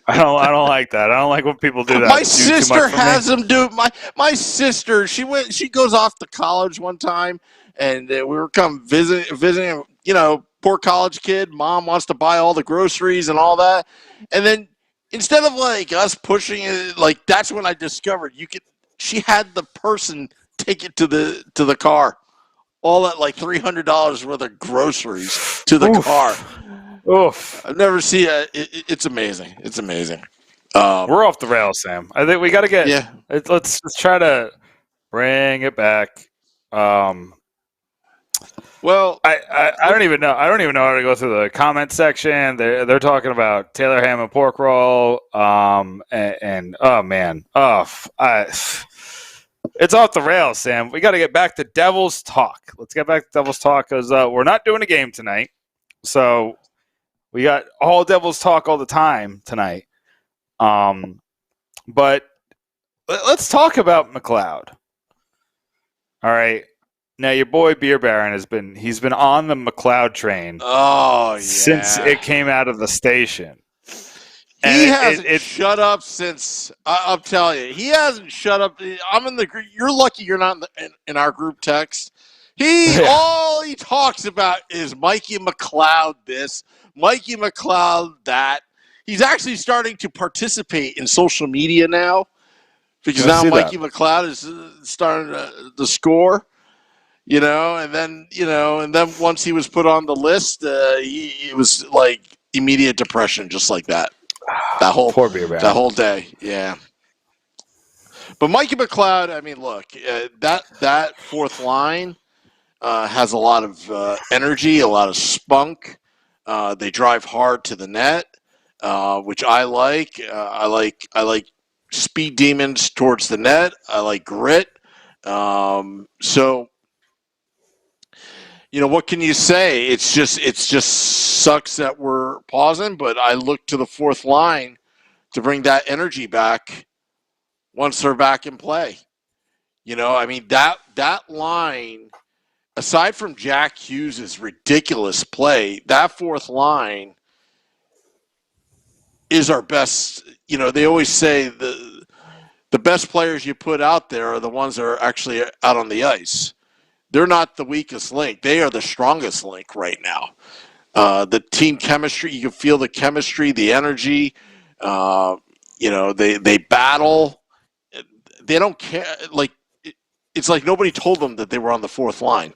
I don't like that. I don't like when people do that. My sister has them do. My sister, she goes off to college one time, and we were visiting. You know, poor college kid. Mom wants to buy all the groceries and all that, and then instead of like us pushing it, like that's when I discovered you could. She had the person take it to the car. All that like $300 worth of groceries to the car. Oof. I've never seen it. It's amazing. It's amazing. We're off the rails, Sam. I think we got to get. Yeah. Let's try to bring it back. Well, I don't even know. I don't even know how to go through the comment section. They're talking about Taylor ham and pork roll. And oh man, it's off the rails, Sam. We got to get back to Devils talk. Let's get back to Devils talk because we're not doing a game tonight. So we got all Devils talk all the time tonight. But let's talk about McLeod. All right. Now your boy Beer Baron he's been on the McLeod train. Oh, yeah. Since it came out of the station. He hasn't shut up since. I'm telling you, he hasn't shut up. I'm in the. You're lucky you're not in our group text. All he talks about is Mikey McLeod this, Mikey McLeod that. He's actually starting to participate in social media now because now Mikey McLeod is starting to score. You know, and then once he was put on the list, it was like immediate depression, just like that. Poor Beer Baron. That whole day, yeah. But Mikey McLeod, I mean, look, that fourth line has a lot of energy, a lot of spunk. They drive hard to the net, which I like. I like speed demons towards the net. I like grit. So, you know, what can you say? It's just sucks that we're pausing, but I look to the fourth line to bring that energy back once they're back in play. You know, I mean, that line, aside from Jack Hughes' ridiculous play, that fourth line is our best. You know, they always say the best players you put out there are the ones that are actually out on the ice. They're not the weakest link. They are the strongest link right now. The team chemistry, you can feel the chemistry, the energy. You know, they battle. They don't care. Like, it's like nobody told them that they were on the fourth line.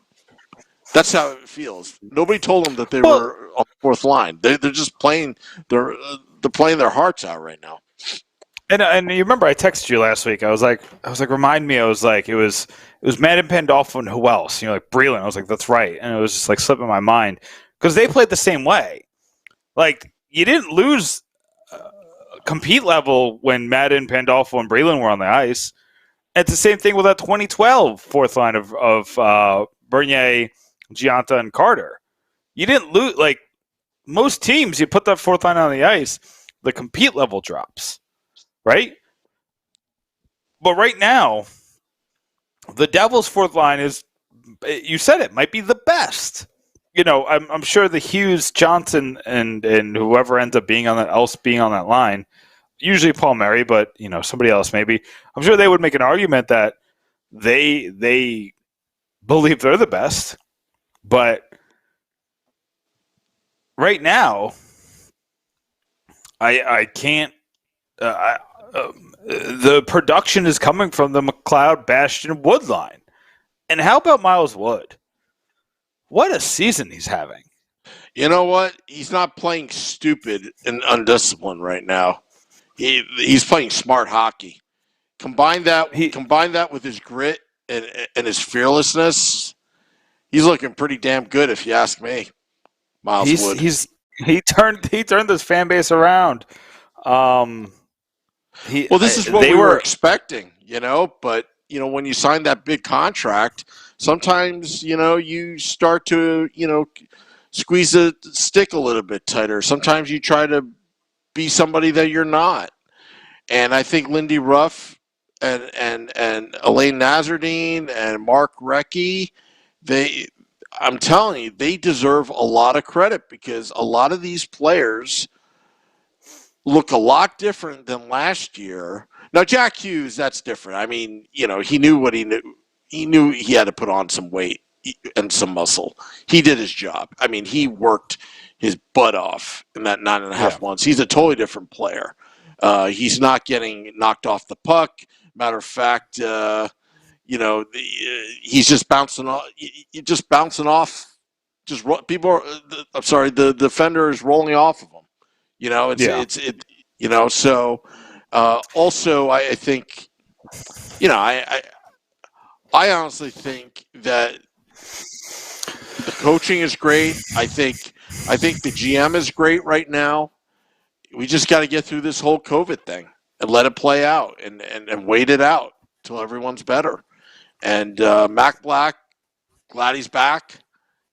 That's how it feels. Nobody told them that they were on the fourth line. They're just playing. They're playing their hearts out right now. And you remember I texted you last week. I was like, remind me. I was like, it was Madden Pandolfo and who else? You know, like Breland. I was like, that's right. And it was just like slipping my mind because they played the same way. Like you didn't lose compete level when Madden, Pandolfo, and Breland were on the ice. It's the same thing with that 2012 fourth line of Bernier, Gianta, and Carter. You didn't lose. Like most teams, you put that fourth line on the ice, the compete level drops. Right? But right now, the Devils' fourth line is, you said it, might be the best. You know, I'm sure the Hughes, Johnson, and whoever ends up being on that line, usually Paul Murray, but, you know, somebody else maybe, I'm sure they would make an argument that they believe they're the best. But right now, I can't... the production is coming from the McLeod, Bastion, Wood line. And how about Miles Wood? What a season he's having. You know what? He's not playing stupid and undisciplined right now. He's playing smart hockey. Combine that with his grit and his fearlessness. He's looking pretty damn good, if you ask me. Miles Wood. He turned this fan base around. This is what we were expecting, you know, but, you know, when you sign that big contract, sometimes, you know, you start to, you know, squeeze the stick a little bit tighter. Sometimes you try to be somebody that you're not. And I think Lindy Ruff and Elaine Nazardine and Mark Recchi, I'm telling you, they deserve a lot of credit because a lot of these players look a lot different than last year. Now, Jack Hughes, that's different. I mean, he knew what he knew. He knew he had to put on some weight and some muscle. He did his job. I mean, he worked his butt off in that 9.5 months. He's a totally different player. He's not getting knocked off the puck. Matter of fact, he's just bouncing off. The defender is rolling off of him. So also I think, I honestly think that the coaching is great. I think the GM is great right now. We just got to get through this whole COVID thing and let it play out and wait it out till everyone's better. And Mac Black, glad he's back.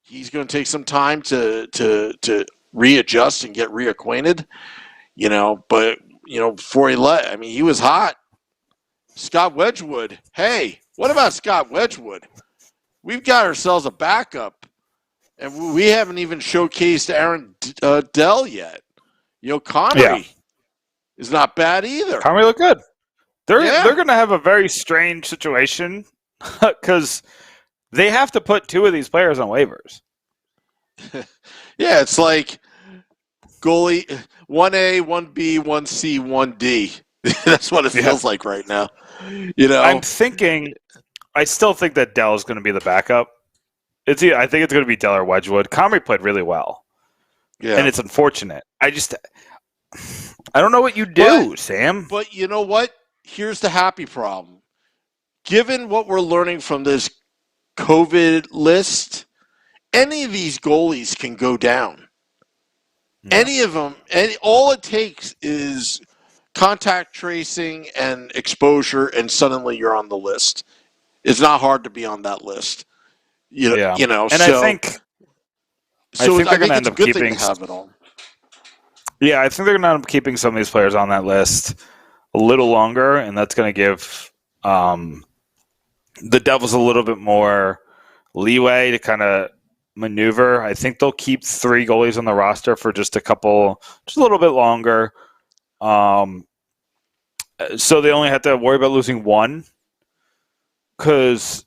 He's going to take some time to readjust and get reacquainted. But before he was hot. Scott Wedgwood. Hey, what about Scott Wedgwood? We've got ourselves a backup, and we haven't even showcased Aaron Dell yet. Connery is not bad either. Connery looked good. They're going to have a very strange situation because they have to put two of these players on waivers. Yeah, it's like goalie 1A, 1B, 1C, 1D. That's what it feels like right now. I still think that Dell is going to be the backup. I think it's going to be Dell or Wedgwood. Comrie played really well. Yeah. And it's unfortunate. I don't know what you do, Sam. But you know what? Here's the happy problem. Given what we're learning from this COVID list, any of these goalies can go down. Yeah. Any of them. All it takes is contact tracing and exposure, and suddenly you're on the list. It's not hard to be on that list. And I think they're going to end up keeping. Yeah, I think they're going to end up keeping some of these players on that list a little longer, and that's going to give the Devils a little bit more leeway to kind of maneuver. I think they'll keep 3 goalies on the roster for just a little bit longer. So they only have to worry about losing 1. Because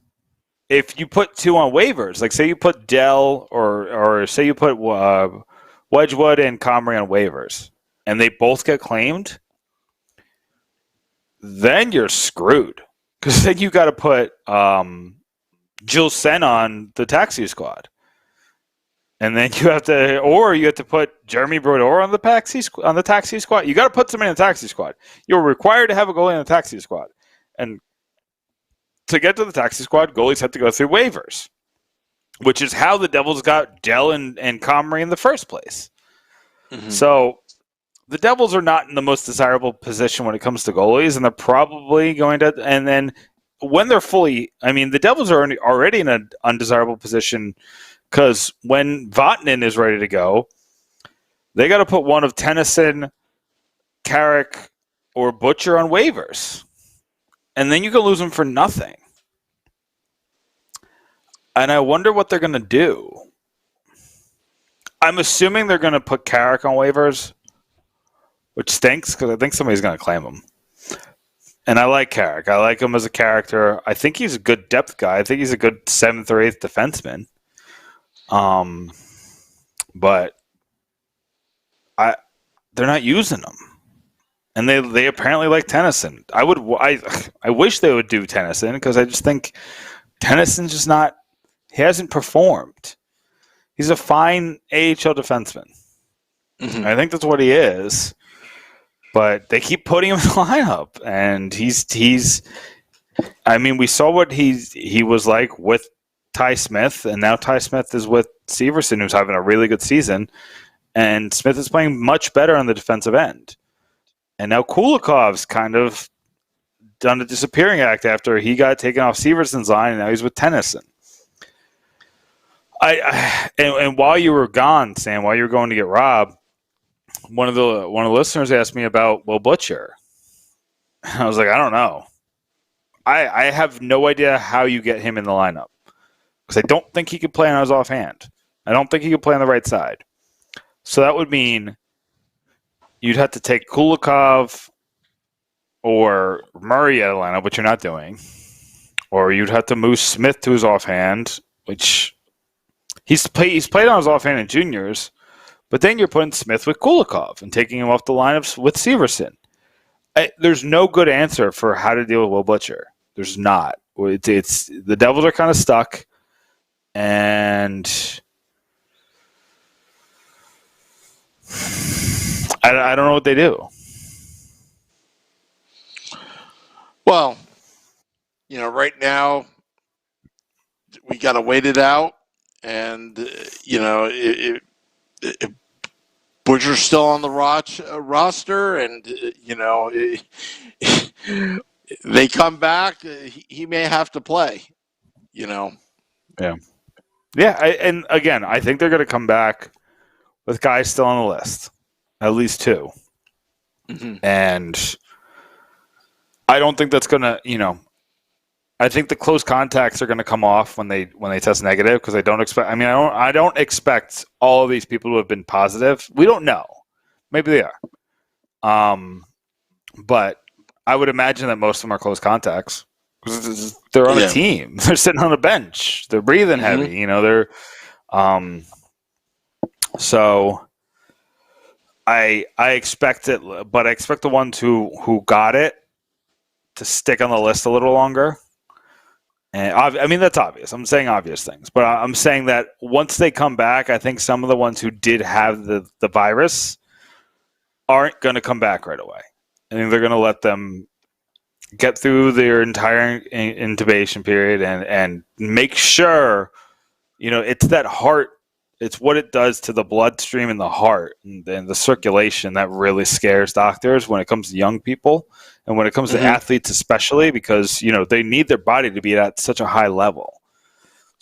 if you put 2 on waivers, like say you put Dell or say you put Wedgwood and Comrie on waivers, and they both get claimed, then you're screwed. Because then you got to put Jill Sen on the taxi squad. And then you have to put Jeremy Brodeur on the taxi squad. You got to put somebody in the taxi squad. You're required to have a goalie in the taxi squad. And to get to the taxi squad, goalies have to go through waivers, which is how the Devils got Dell and Comrie in the first place. Mm-hmm. So the Devils are not in the most desirable position when it comes to goalies, and they're probably going to. And then when they're the Devils are already in an undesirable position because when Vatanen is ready to go, they got to put one of Tennyson, Carrick, or Butcher on waivers. And then you can lose them for nothing. And I wonder what they're going to do. I'm assuming they're going to put Carrick on waivers, which stinks because I think somebody's going to claim him. And I like Carrick. I like him as a character. I think he's a good depth guy. I think he's a good 7th or 8th defenseman. But they're not using him. And they apparently like Tennyson. I wish they would do Tennyson because I just think Tennyson's just not. He hasn't performed. He's a fine AHL defenseman. Mm-hmm. I think that's what he is. But they keep putting him in the lineup, and he's. I mean, we saw what he was like with Ty Smith, and now Ty Smith is with Severson, who's having a really good season, and Smith is playing much better on the defensive end. And now Kulikov's kind of done a disappearing act after he got taken off Severson's line, and now he's with Tennyson. And while you were gone, Sam, while you were going to get Rob, one of the listeners asked me about Will Butcher. I was like, I don't know. I have no idea how you get him in the lineup because I don't think he could play on his offhand. I don't think he could play on the right side. So that would mean you'd have to take Kulikov or Murray out of the lineup, which you're not doing. Or you'd have to move Smith to his offhand, which he's played on his offhand in juniors, but then you're putting Smith with Kulikov and taking him off the lineups with Severson. There's no good answer for how to deal with Will Butcher. There's not. It's the Devils are kind of stuck, and I don't know what they do. Well, right now we got to wait it out, and if Butcher's still on the roster, and they come back, he may have to play. Yeah. And again, I think they're going to come back with guys still on the list, at least two, and I don't think that's going to, I think the close contacts are going to come off when they test negative because I don't expect all of these people to have been positive. We don't know. Maybe they are. But I would imagine that most of them are close contacts because they're on a team. They're sitting on a bench. They're breathing heavy. They're so I expect it, but I expect the ones who got it to stick on the list a little longer. And that's obvious. I'm saying obvious things, but I'm saying that once they come back, I think some of the ones who did have the virus aren't going to come back right away. I think they're going to let them get through their entire intubation period and make sure, it's that heart. It's what it does to the bloodstream in the heart and the circulation that really scares doctors when it comes to young people and when it comes to athletes especially because, they need their body to be at such a high level.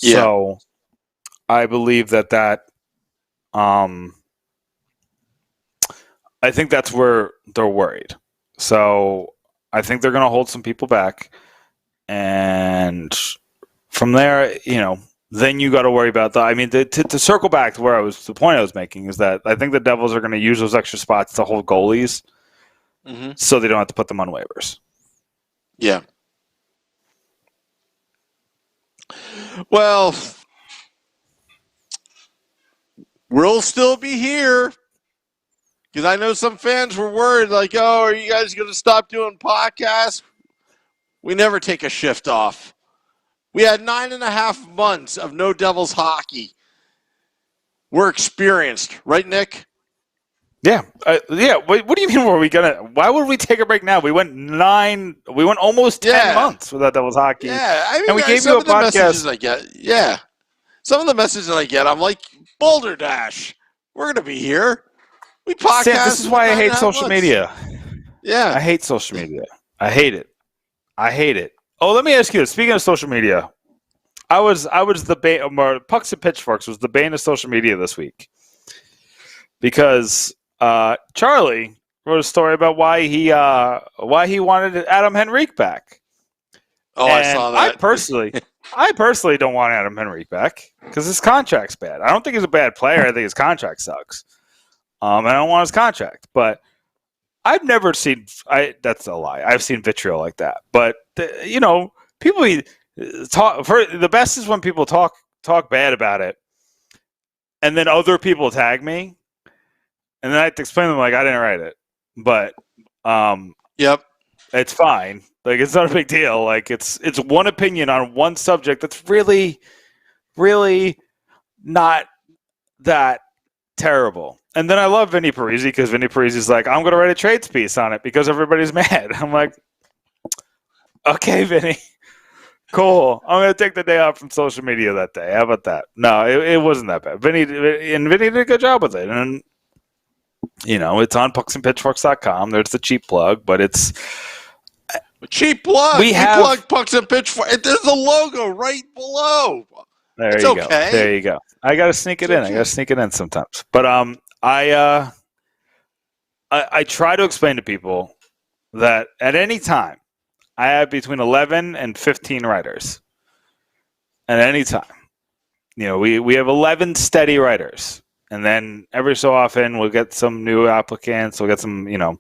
Yeah. So I believe that I think that's where they're worried. So I think they're going to hold some people back. And from there, then you got to worry about to circle back to the point I was making is that I think the Devils are going to use those extra spots to hold goalies so they don't have to put them on waivers. Yeah. Well, we'll still be here because I know some fans were worried like, oh, are you guys going to stop doing podcasts? We never take a shift off. We had 9.5 months of no Devils hockey. We're experienced, right, Nick? Yeah. What do you mean? Why would we take a break now? We went almost 10 months without Devils hockey. Yeah. And we gave you a podcast. Some of the messages I get, I'm like, Boulder Dash, we're going to be here. We podcast. Sam, this is why I hate social media. Yeah. I hate social media. I hate it. Oh, let me ask you this. Speaking of social media, I was the bane. Pucks and Pitchforks was the bane of social media this week because Charlie wrote a story about why he wanted Adam Henrique back. Oh, and I saw that. I personally don't want Adam Henrique back because his contract's bad. I don't think he's a bad player. I think his contract sucks. I don't want his contract, but I've never seen. That's a lie. I've seen vitriol like that, but people talk. The best is when people talk bad about it, and then other people tag me, and then I have to explain to them like I didn't write it, but it's fine. Like it's not a big deal. Like it's one opinion on one subject that's really, really not that terrible. And then I love Vinny Parisi because Vinny Parisi's like, I'm going to write a trades piece on it because everybody's mad. I'm like, okay, Vinny, cool. I'm going to take the day off from social media that day. How about that? No, it wasn't that bad. Vinny did a good job with it. And, it's on pucksandpitchforks.com. There's the cheap plug, but it's cheap plug. We plug Pucks and Pitchforks. There's a logo right below. There you go. There you go. I got to sneak it in. I got to sneak it in sometimes. But I try to explain to people that at any time, I have between 11 and 15 writers. At any time. We have 11 steady writers. And then every so often we'll get some new applicants. We'll get some,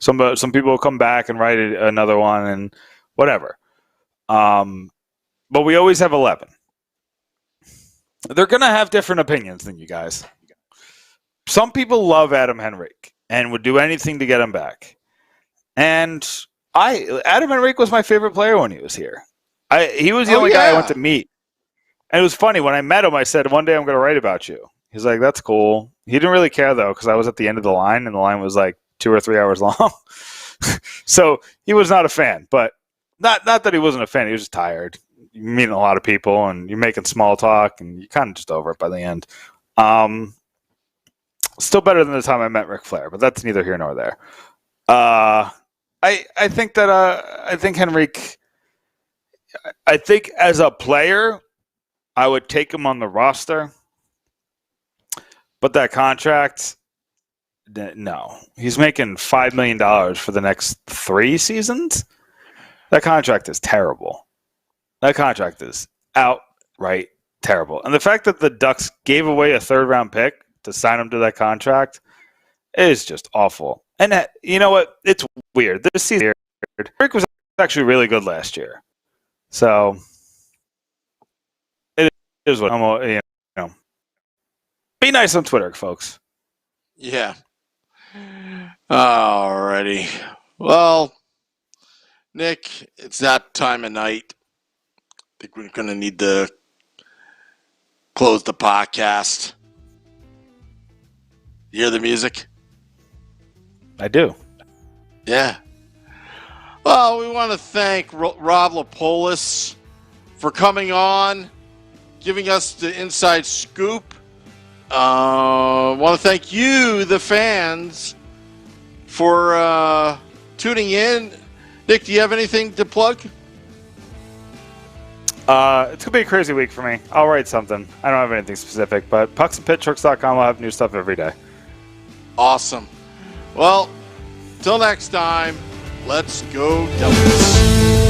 some people will come back and write another one and whatever. But we always have 11. They're going to have different opinions than you guys. Some people love Adam Henrique and would do anything to get him back. And Adam Henrique was my favorite player when he was here. He was the only guy I went to meet. And it was funny. When I met him, I said, one day I'm going to write about you. He's like, that's cool. He didn't really care, though, because I was at the end of the line, and the line was like 2 or 3 hours long. So he was not a fan. But not that he wasn't a fan. He was just tired. You're meeting a lot of people, and you're making small talk, and you're kind of just over it by the end. Still better than the time I met Ric Flair, but that's neither here nor there. I think Henrique, I think as a player, I would take him on the roster. But that contract, no. He's making $5 million for the next 3 seasons. That contract is terrible. That contract is outright terrible. And the fact that the Ducks gave away a 3rd-round pick to sign him to that contract is just awful. And you know what? It's weird. This season, Rick was actually really good last year. So it is what I'm. Be nice on Twitter, folks. Yeah. Alrighty. Well, Nick, it's that time of night. I think we're going to need to close the podcast. You hear the music? I do. Yeah. Well, we want to thank Rob Lippolis for coming on, giving us the inside scoop. Want to thank you, the fans, for tuning in. Nick, do you have anything to plug? It's going to be a crazy week for me. I'll write something. I don't have anything specific, but pucksandpitchforks.com will have new stuff every day. Awesome. Well, till next time, let's go Devils.